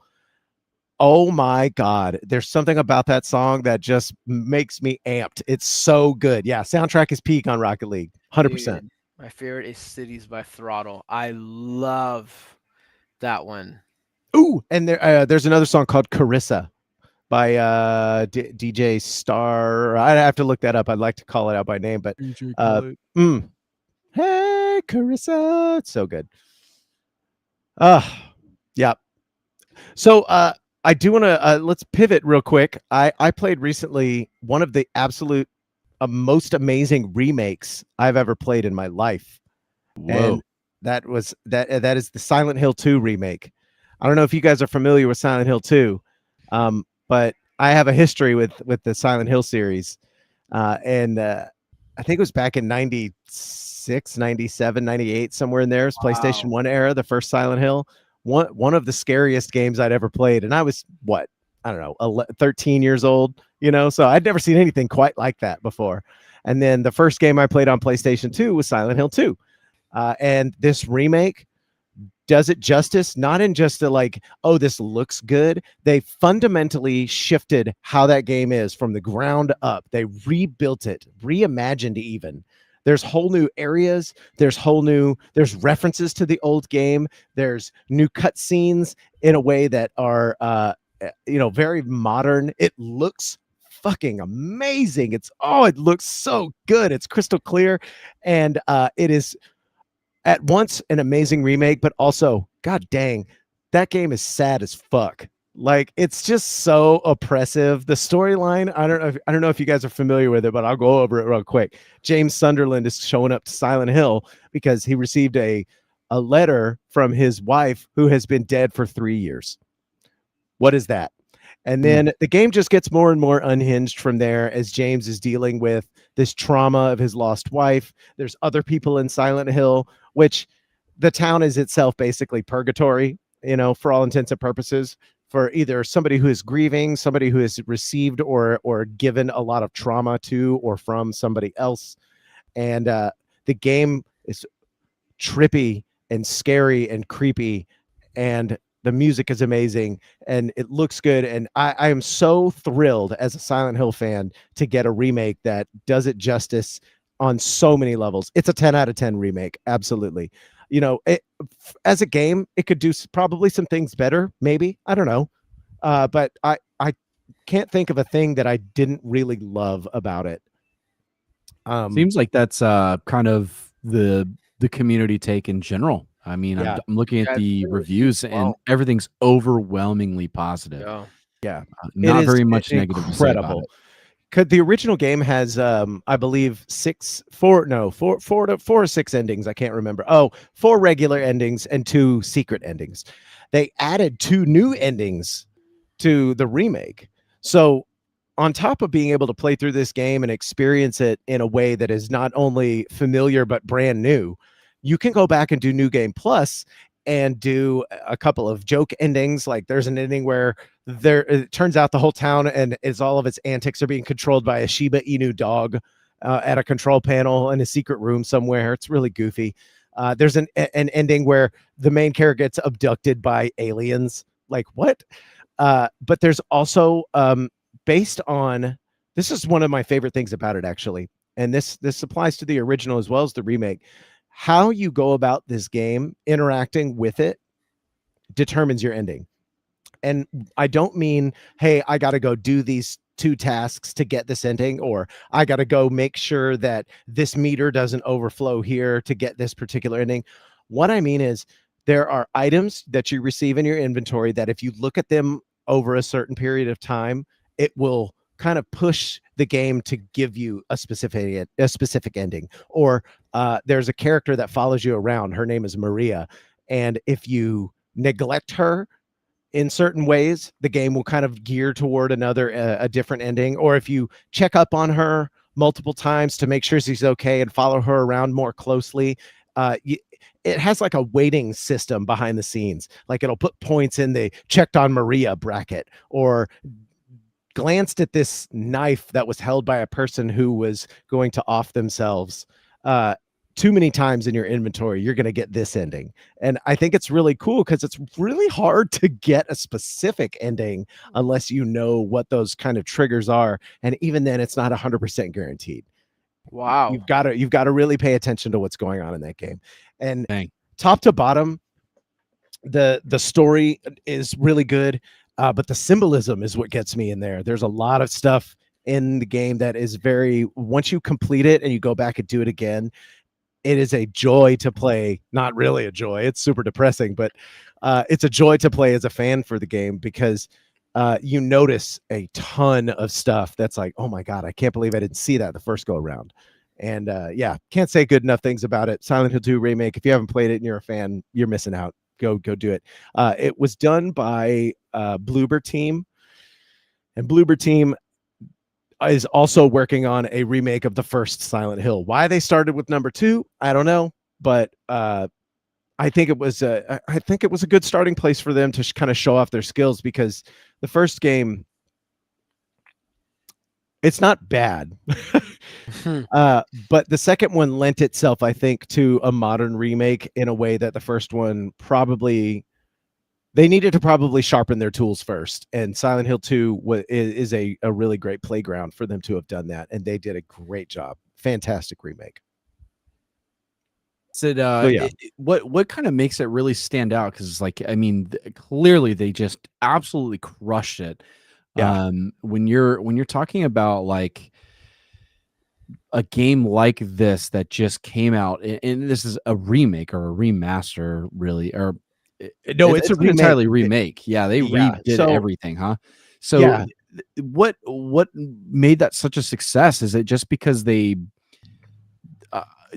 Oh my God. There's something about that song that just makes me amped. It's so good. Yeah, soundtrack is peak on Rocket League. 100%. Dude, my favorite is Cities by Throttle. I love that one. Ooh, and there's another song called Carissa by DJ Star. I'd have to look that up. I'd like to call it out by name, but hey Carissa, it's so good. Yeah. So I do want to let's pivot real quick. I played recently one of the absolute most amazing remakes I've ever played in my life. Whoa. And that is the Silent Hill 2 remake. I don't know if you guys are familiar with Silent Hill 2, but I have a history with the Silent Hill series. And I think it was back in 96, 97, 98, somewhere in there. It was PlayStation 1 era, the first Silent Hill. One of the scariest games I'd ever played. And I was, what, I don't know, 13 years old, you know? So I'd never seen anything quite like that before. And then the first game I played on PlayStation 2 was Silent Hill 2. And this remake does it justice, not in just the like, oh, this looks good. They fundamentally shifted how that game is from the ground up. They rebuilt it, reimagined even. There's whole new areas. There's references to the old game. There's new cutscenes in a way that are, very modern. It looks fucking amazing. It looks so good. It's crystal clear. And it is at once an amazing remake, but also, god dang, that game is sad as fuck. Like, it's just so oppressive. The storyline, I don't know if you guys are familiar with it, but I'll go over it real quick. James Sunderland is showing up to Silent Hill because he received a letter from his wife who has been dead for 3 years. What is that? And then the game just gets more and more unhinged from there as James is dealing with this trauma of his lost wife. There's other people in Silent Hill, which the town is itself basically purgatory, for all intents and purposes, for either somebody who is grieving, somebody who has received or given a lot of trauma to or from somebody else. And the game is trippy and scary and creepy, and the music is amazing and it looks good. And I am so thrilled as a Silent Hill fan to get a remake that does it justice on so many levels. It's a 10 out of 10 remake. Absolutely. As a game, it could do probably some things better. Maybe, I don't know. But I can't think of a thing that I didn't really love about it. Seems like that's kind of the community take in general. I mean, I'm looking at the reviews and everything's overwhelmingly positive. Yeah. Not very much negative to say about it. The original game has, I believe, four or six endings. I can't remember. 4 regular endings and 2 secret endings. They added 2 new endings to the remake. So on top of being able to play through this game and experience it in a way that is not only familiar, but brand new, you can go back and do New Game Plus and do a couple of joke endings. Like there's an ending where it turns out the whole town and all of its antics are being controlled by a Shiba Inu dog at a control panel in a secret room somewhere. It's really goofy. There's an ending where the main character gets abducted by aliens. Like what? But there's also based on, this is one of my favorite things about it actually, and this applies to the original as well as the remake. How you go about this game, interacting with it, determines your ending. And I don't mean, hey, I got to go do these 2 tasks to get this ending, or I got to go make sure that this meter doesn't overflow here to get this particular ending. What I mean is there are items that you receive in your inventory that if you look at them over a certain period of time, it will kind of push the game to give you a specific ending. Or there's a character that follows you around. Her name is Maria. And if you neglect her in certain ways, the game will kind of gear toward a different ending. Or if you check up on her multiple times to make sure she's okay and follow her around more closely, it has like a weighting system behind the scenes. Like it'll put points in the checked on Maria bracket, or glanced at this knife that was held by a person who was going to off themselves too many times in your inventory, you're going to get this ending. And I think it's really cool because it's really hard to get a specific ending unless you know what those kind of triggers are. And even then, it's not 100% guaranteed. Wow. You've got to really pay attention to what's going on in that game. And Dang. top to bottom, the story is really good. But the symbolism is what gets me in there. There's a lot of stuff in the game that is once you complete it and you go back and do it again, it is a joy to play. Not really a joy. It's super depressing, but it's a joy to play as a fan for the game because you notice a ton of stuff that's like, oh my God, I can't believe I didn't see that the first go around. And yeah, can't say good enough things about it. Silent Hill 2 remake. If you haven't played it and you're a fan, you're missing out. Go do it. It was done by Bloober Team, and Bloober Team is also working on a remake of the first Silent Hill. Why they started with number 2, I don't know, but I think it was a good starting place for them to kind of show off their skills, because the first game, it's not bad. But the second one lent itself, I think, to a modern remake in a way that the first one they needed to probably sharpen their tools first. And Silent Hill 2 is a really great playground for them to have done that. And they did a great job. Fantastic remake. So, yeah. What kind of makes it really stand out? Because it's like, I mean, clearly they just absolutely crushed it. Yeah. When you're talking about like a game like this that just came out, and this is a remake or a remaster, really, or no, it's a remake. Entirely remake. Yeah, they redid everything, huh? So, yeah. What made that such a success? Is it just because they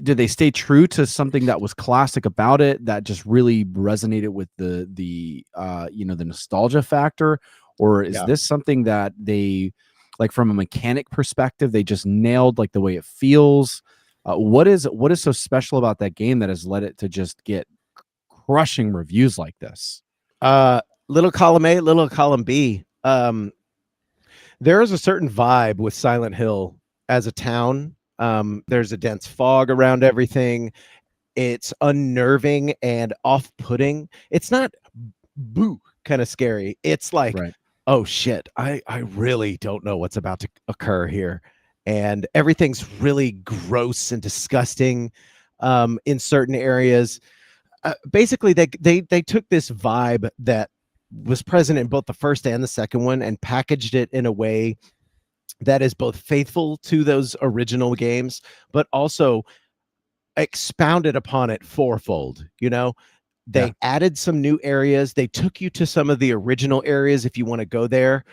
did they stay true to something that was classic about it that just really resonated with the nostalgia factor, or is this something that they, like, from a mechanic perspective, they just nailed like the way it feels? What is so special about that game that has led it to just get crushing reviews like this? Little column A, little column B. There is a certain vibe with Silent Hill as a town. There's a dense fog around everything. It's unnerving and off-putting. It's not boo kind of scary. It's like, oh shit, I really don't know what's about to occur here. And everything's really gross and disgusting in certain areas. Basically, they took this vibe that was present in both the first and the second one and packaged it in a way that is both faithful to those original games, but also expounded upon it fourfold. They added some new areas. They took you to some of the original areas if you want to go there.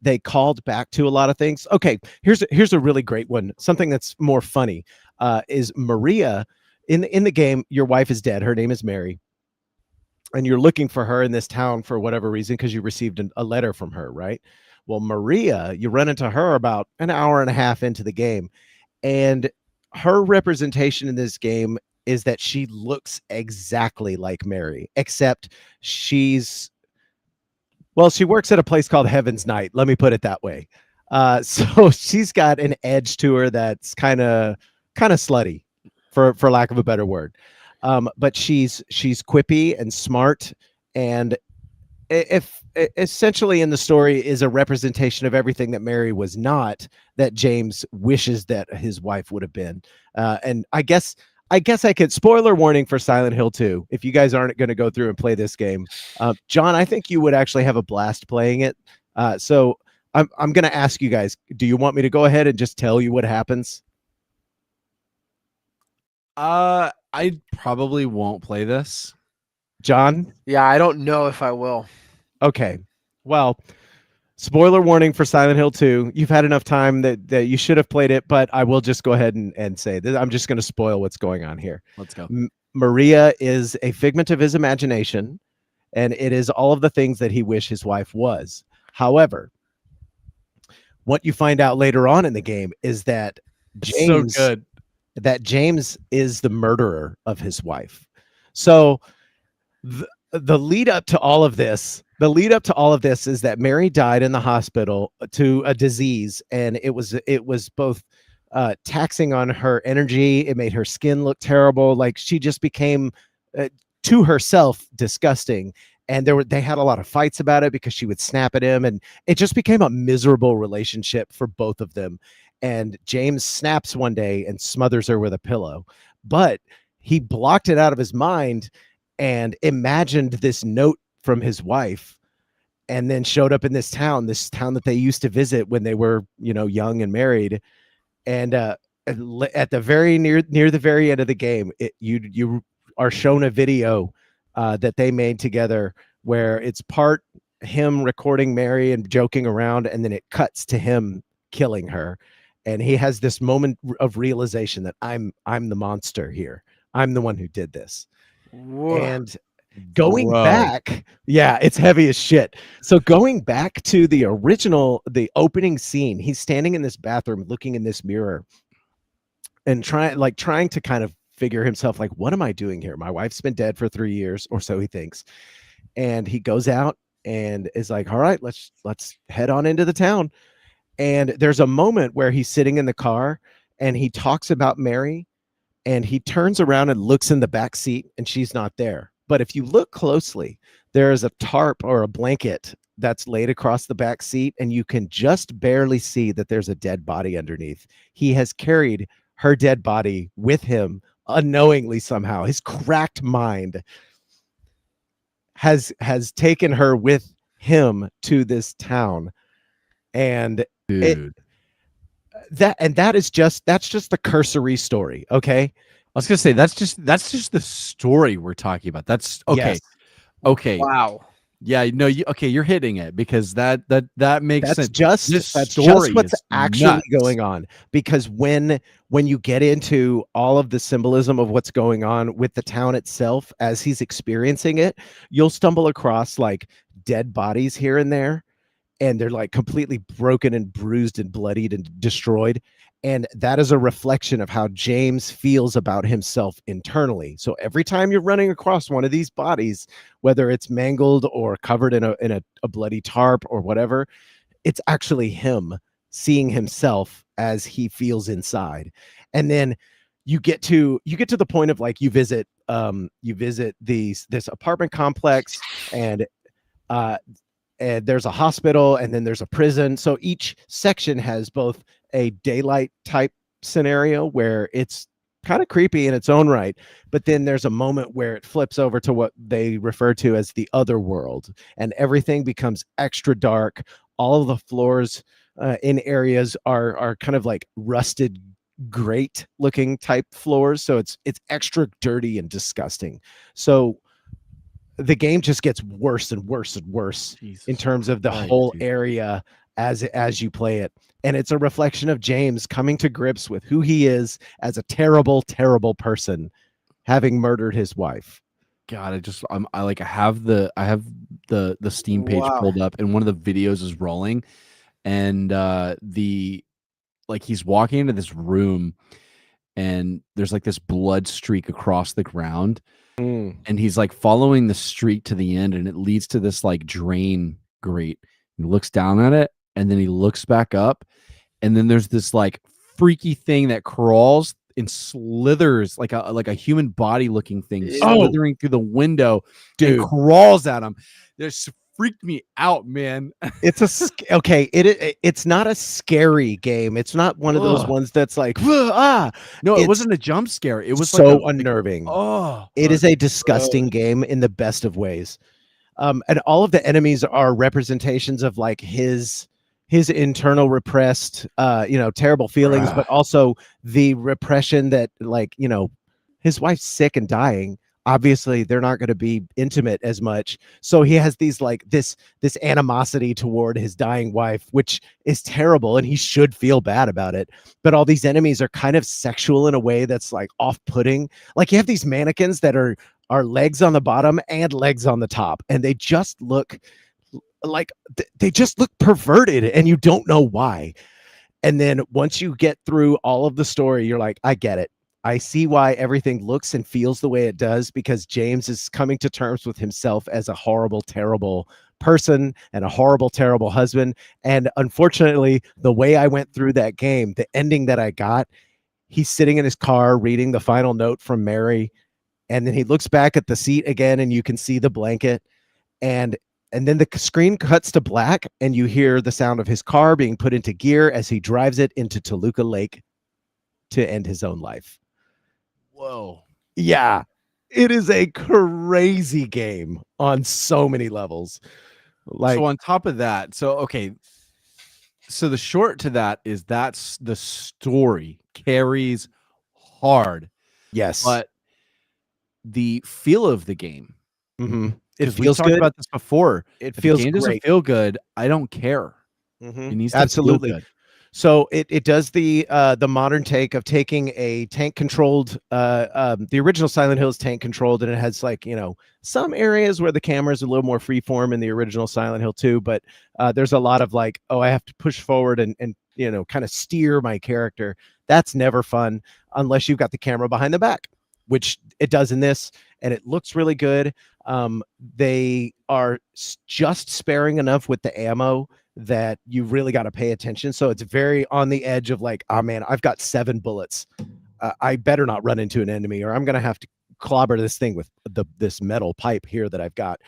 They called back to a lot of things. Okay, here's a really great one. Something that's more funny is Maria. In the game, your wife is dead. Her name is Mary. And you're looking for her in this town for whatever reason because you received a letter from her, right? Well, Maria, you run into her about an hour and a half into the game. And her representation in this game is that she looks exactly like Mary, except she works at a place called Heaven's Night. Let me put it that way. So she's got an edge to her that's kind of slutty, for lack of a better word. But she's quippy and smart, and if essentially in the story is a representation of everything that Mary was not, that James wishes that his wife would have been. And I guess I could, spoiler warning for Silent Hill 2, if you guys aren't going to go through and play this game. John, I think you would actually have a blast playing it. So I'm going to ask you guys, do you want me to go ahead and just tell you what happens? I probably won't play this. John? Yeah, I don't know if I will. Okay. Well, spoiler warning for Silent Hill 2. You've had enough time that you should have played it, but I will just go ahead and say that I'm just going to spoil what's going on here. Let's go. Maria is a figment of his imagination, and it is all of the things that he wished his wife was. However, what you find out later on in the game is that James, so good. That James is the murderer of his wife. So the lead up to all of this, is that Mary died in the hospital to a disease, and it was both taxing on her energy. It made her skin look terrible. Like she just became to herself disgusting. And they had a lot of fights about it because she would snap at him, and it just became a miserable relationship for both of them. And James snaps one day and smothers her with a pillow, but he blocked it out of his mind and imagined this note from his wife, and then showed up in this town that they used to visit when they were, young and married. And at the very near the very end of the game, you are shown a video that they made together where it's part him recording Mary and joking around, and then it cuts to him killing her. And he has this moment of realization that I'm the monster here. I'm the one who did this. Whoa. And going back, yeah, it's heavy as shit. So going back to the opening scene, he's standing in this bathroom looking in this mirror and trying to kind of figure himself, like, what am I doing here? My wife's been dead for 3 years, or so he thinks. And he goes out and is like, all right, let's head on into the town. And there's a moment where he's sitting in the car and he talks about Mary, and he turns around and looks in the back seat, and she's not there. But if you look closely, there is a tarp or a blanket that's laid across the back seat, and you can just barely see that there's a dead body underneath. He has carried her dead body with him unknowingly somehow. His cracked mind has taken her with him to this town. And dude, that's just the cursory story. Okay. I was gonna say that's just the story we're talking about. That's okay. Yes. Okay. Wow. Yeah, no, you're hitting it, because that makes sense. That's just what's actually going on. Because when you get into all of the symbolism of what's going on with the town itself as he's experiencing it, you'll stumble across like dead bodies here and there, and they're like completely broken and bruised and bloodied and destroyed. And that is a reflection of how James feels about himself internally. So every time you're running across one of these bodies, whether it's mangled or covered in a bloody tarp or whatever, it's actually him seeing himself as he feels inside. And then you get to the point of like you visit this apartment complex, and there's a hospital, and then there's a prison. So each section has both a daylight type scenario where it's kind of creepy in its own right, but then there's a moment where it flips over to what they refer to as the other world, and everything becomes extra dark. All of the floors in areas are kind of like rusted grate looking type floors, so it's extra dirty and disgusting. So the game just gets worse and worse and worse in terms of the whole area as you play it. And it's a reflection of James coming to grips with who he is as a terrible, terrible person, having murdered his wife. God, I have the Steam page pulled up, and one of the videos is rolling, and he's walking into this room, and there's like this blood streak across the ground. And he's like following the street to the end, and it leads to this like drain grate. He looks down at it, and then he looks back up, and then there's this like freaky thing that crawls and slithers like a human body looking thing slithering through the window, dude, and crawls at him. This freaked me out, man. It's it's not a scary game. It's not one of those ones that's like no, it wasn't a jump scare. It was so unnerving. It is a disgusting game in the best of ways. And all of the enemies are representations of like his his internal repressed terrible feelings, but also the repression that, like, his wife's sick and dying. Obviously they're not going to be intimate as much, so he has these like this animosity toward his dying wife, which is terrible, and he should feel bad about it. But all these enemies are kind of sexual in a way that's like off-putting. Like, you have these mannequins that are legs on the bottom and legs on the top, and they just look like they just look perverted, and you don't know why. And then once you get through all of the story, you're like, I get it. I see why everything looks and feels the way it does, because James is coming to terms with himself as a horrible, terrible person and a horrible, terrible husband. And unfortunately, the way I went through that game, the ending that I got, he's sitting in his car reading the final note from Mary, and then he looks back at the seat again, and you can see the blanket, and then the screen cuts to black, and you hear the sound of his car being put into gear as he drives it into Toluca Lake to end his own life. Whoa. Yeah, it is a crazy game on so many levels. Like, so on top of that, so the short to that is that's the story carries hard. yes, But the feel of the game, it 'cause we feels talked good. about this before. It If feels the game doesn't great. feel good, I don't care. It needs to Absolutely. feel good. So it does the modern take of taking a tank controlled. The original Silent Hill is tank controlled, and it has, like, some areas where the camera is a little more freeform in the original Silent Hill 2, but there's a lot of like, oh, I have to push forward and kind of steer my character. That's never fun unless you've got the camera behind the back, which it does in this, and it looks really good. They are just sparing enough with the ammo that you really got to pay attention. So it's very on the edge of like, oh man, I've got 7 bullets. I better not run into an enemy, or I'm going to have to clobber this thing with this metal pipe here that I've got.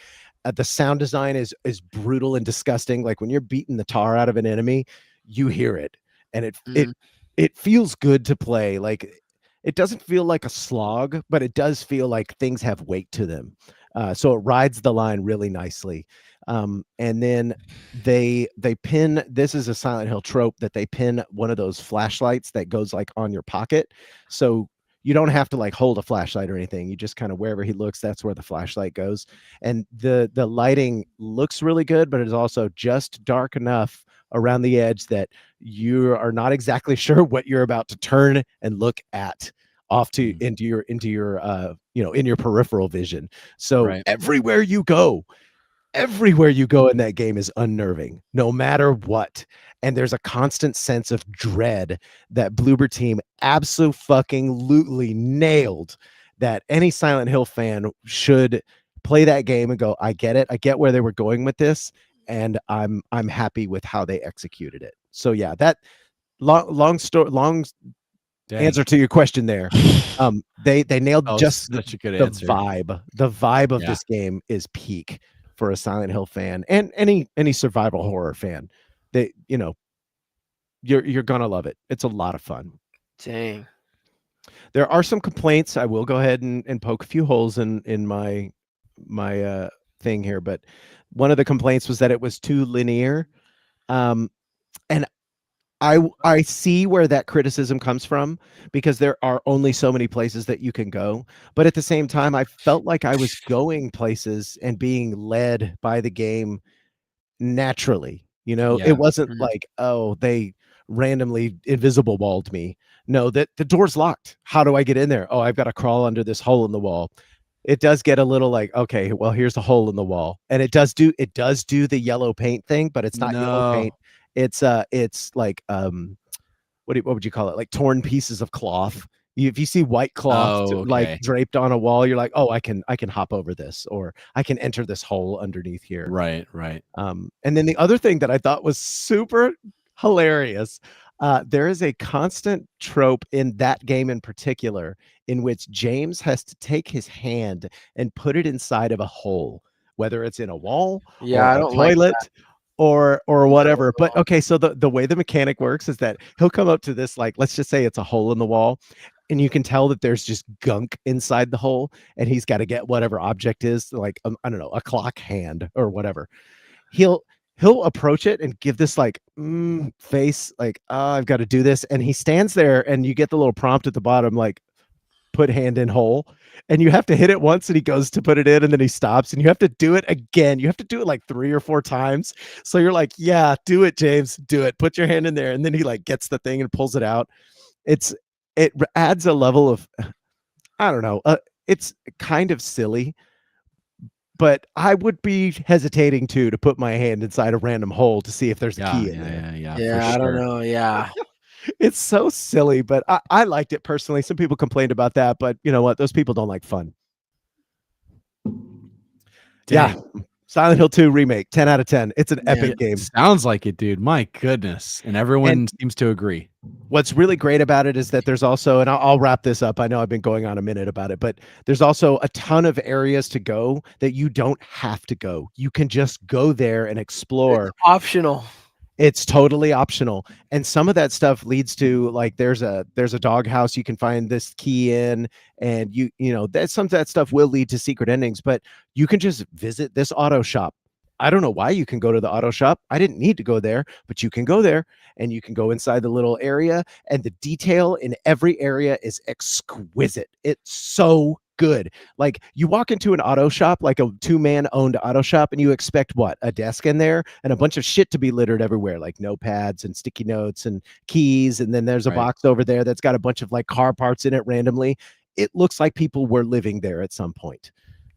The sound design is brutal and disgusting. Like, when you're beating the tar out of an enemy, you hear it, and it feels good to play. Like, it doesn't feel like a slog, but it does feel like things have weight to them. So it rides the line really nicely. And then they pin, this is a Silent Hill trope, that they pin one of those flashlights that goes like on your pocket. So you don't have to like hold a flashlight or anything. You just kind of, wherever he looks, that's where the flashlight goes. And the lighting looks really good, but it's also just dark enough around the edge that you are not exactly sure what you're about to turn and look at off to into your in your peripheral vision. So Right. everywhere you go in that game is unnerving, no matter what. And there's a constant sense of dread that Bloober Team absolutely nailed, that any Silent Hill fan should play that game and go, I get it. I get where they were going with this, and I'm happy with how they executed it. So yeah, that long Dang. answer to your question there. They nailed just such a good the answer. vibe. The vibe of Yeah. this game is peak for a Silent Hill fan, and any survival horror fan. They, you're gonna love it. It's a lot of fun. Dang. There are some complaints. I will go ahead and poke a few holes in my thing here, but one of the complaints was that it was too linear. And I see where that criticism comes from, because there are only so many places that you can go. But at the same time, I felt like I was going places and being led by the game naturally. Yeah. It wasn't like, oh, they randomly invisible walled me. No, that the door's locked. How do I get in there? Oh, I've got to crawl under this hole in the wall. It does get a little like, okay, well, here's a hole in the wall. And it does do the yellow paint thing, but it's not yellow paint. It's like what would you call it? Like torn pieces of cloth. If you see white cloth like draped on a wall, you're like, oh, I can hop over this, or I can enter this hole underneath here. Right. And then the other thing that I thought was super hilarious, there is a constant trope in that game in particular, in which James has to take his hand and put it inside of a hole, whether it's in a wall or I a don't like toilet that. or whatever. But okay, so the way the mechanic works is that he'll come up to this, like, let's just say it's a hole in the wall, and you can tell that there's just gunk inside the hole, and he's got to get whatever object is, like, I don't know, a clock hand or whatever. He'll he'll approach it and give this like face, like, I've got to do this. And he stands there and you get the little prompt at the bottom, like, put hand in hole, and you have to hit it once and he goes to put it in and then he stops and you have to do it again. You have to do it like 3 or 4 times. So you're like, yeah, do it, James, do it. Put your hand in there. And then he like gets the thing and pulls it out. It adds a level of, I don't know. It's kind of silly, but I would be hesitating to put my hand inside a random hole to see if there's a key in there. Yeah, I don't know. Yeah. It's so silly, but I liked it personally. Some people complained about that, but you know what? Those people don't like fun. Dang. Yeah. Silent Hill 2 remake, 10 out of 10. It's an epic game. Sounds like it, dude. My goodness. And everyone seems to agree. What's really great about it is that there's also, and I'll wrap this up. I know I've been going on a minute about it, but there's also a ton of areas to go that you don't have to go. You can just go there and explore. It's optional. It's totally optional. And some of that stuff leads to like there's a doghouse you can find this key in, and you know that some of that stuff will lead to secret endings, but you can just visit this auto shop. I don't know why you can go to the auto shop. I didn't need to go there, but you can go there and you can go inside the little area, and the detail in every area is exquisite. It's so good. Like you walk into an auto shop, like a 2-man owned auto shop, and you expect what? A desk in there and a bunch of shit to be littered everywhere, like notepads and sticky notes and keys. And then there's a box over there that's got a bunch of like car parts in it randomly. It looks like people were living there at some point.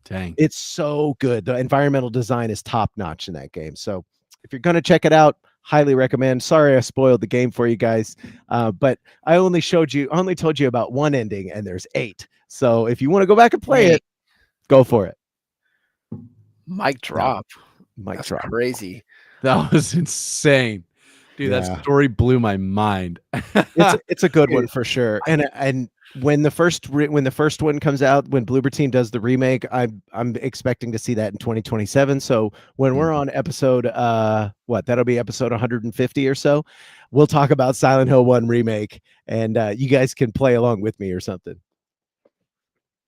Dang. It's so good. The environmental design is top notch in that game. So if you're going to check it out, highly recommend. Sorry I spoiled the game for you guys, but I only told you about one ending, and there's 8. So if you want to go back and play it, go for it. Mic drop. Mic That's drop. crazy. That was insane. Dude, that story blew my mind. It's a good one for sure. And when the first one comes out, when Bloober Team does the remake, I'm expecting to see that in 2027. So when we're on episode that'll be episode 150 or so, we'll talk about Silent Hill 1 remake, and you guys can play along with me or something.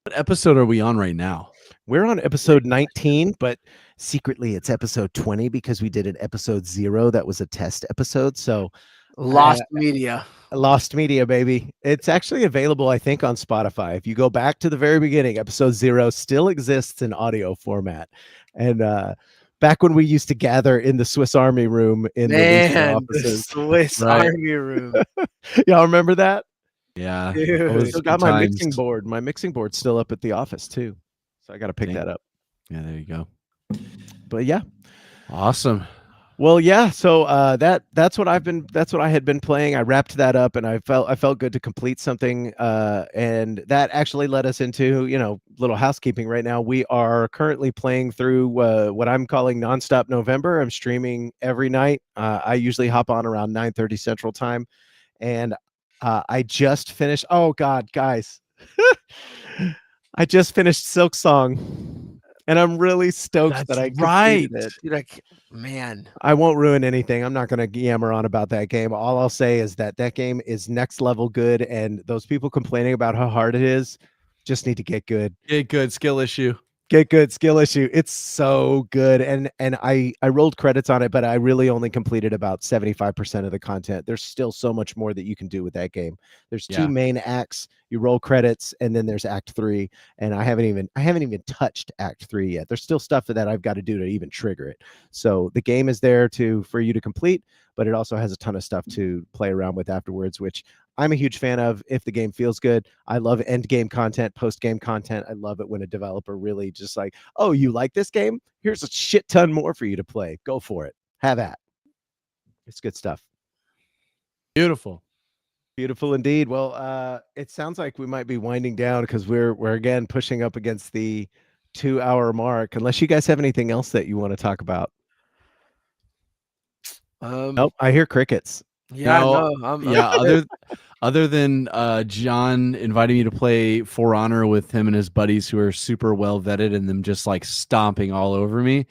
What episode are we on right now? We're on episode 19, but secretly it's episode 20 because we did an episode 0 that was a test episode. So Lost media, baby. It's actually available, I think, on Spotify. If you go back to the very beginning, episode 0 still exists in audio format. And back when we used to gather in the Swiss Army room in the offices. The Swiss Army room. Y'all remember that? Yeah. I still got my mixing board. My mixing board's still up at the office too. So I got to pick that up. Yeah, there you go. But yeah. Awesome. Well, yeah. So that's what I had been playing. I wrapped that up, and I felt good to complete something. And that actually led us into, little housekeeping right now. We are currently playing through what I'm calling Nonstop November. I'm streaming every night. I usually hop on around 9:30 Central Time, and I just finished. Oh God, guys. I just finished Silk Song, and I'm really stoked that I completed it. Dude, man, I won't ruin anything. I'm not going to yammer on about that game. All I'll say is that game is next level good, and those people complaining about how hard it is just need to get good. Get good. Skill issue. Get good. Skill issue. It's so good. And I rolled credits on it, but I really only completed about 75% of the content. There's still so much more that you can do with that game. There's 2 main acts. You roll credits, and then there's Act 3. And I haven't even touched Act 3 yet. There's still stuff that I've got to do to even trigger it. So the game is there for you to complete, but it also has a ton of stuff to play around with afterwards, which I'm a huge fan of. If the game feels good, I love end game content, post game content. I love it when a developer really just like, oh, you like this game? Here's a shit ton more for you to play. Go for it. Have at. It's good stuff. Beautiful. Beautiful indeed. Well, it sounds like we might be winding down because we're again pushing up against the 2-hour mark. Unless you guys have anything else that you want to talk about. Nope, I hear crickets. Yeah, no, other than John inviting me to play For Honor with him and his buddies who are super well vetted, and them just like stomping all over me.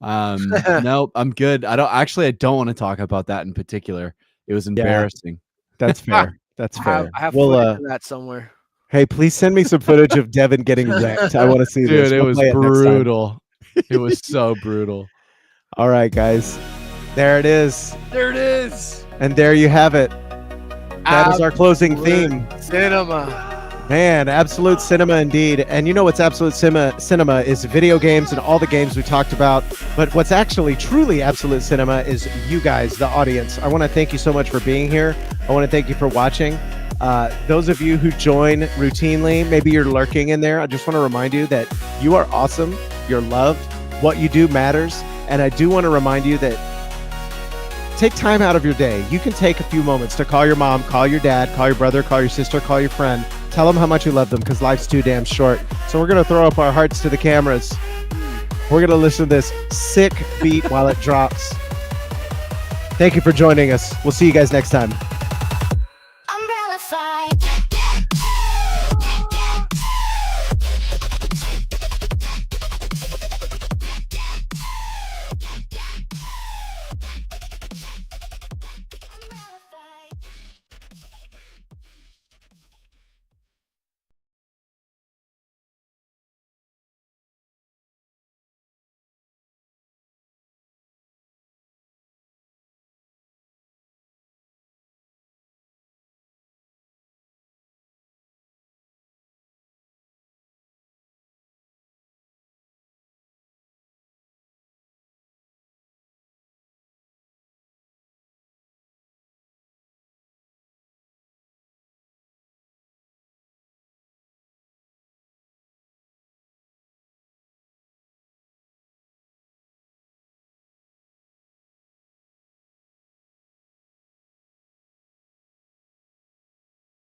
No, I'm good. I don't want to talk about that in particular. It was embarrassing. That's fair. That's fair. I have footage of that somewhere. Hey, please send me some footage of Devin getting wrecked. I want to see this. Dude, it was brutal. It was so brutal. All right, guys. There it is. There it is. And there you have it. That is our closing theme. Cinema. Man, absolute cinema indeed. And you know what's absolute cinema is video games and all the games we talked about. But what's actually truly absolute cinema is you guys, the audience. I want to thank you so much for being here. I want to thank you for watching. Those of you who join routinely, maybe you're lurking in there. I just want to remind you that you are awesome. You're loved. What you do matters. And I do want to remind you that take time out of your day. You can take a few moments to call your mom, call your dad, call your brother, call your sister, call your friend. Tell them how much you love them because life's too damn short. So we're going to throw up our hearts to the cameras. We're going to listen to this sick beat while it drops. Thank you for joining us. We'll see you guys next time.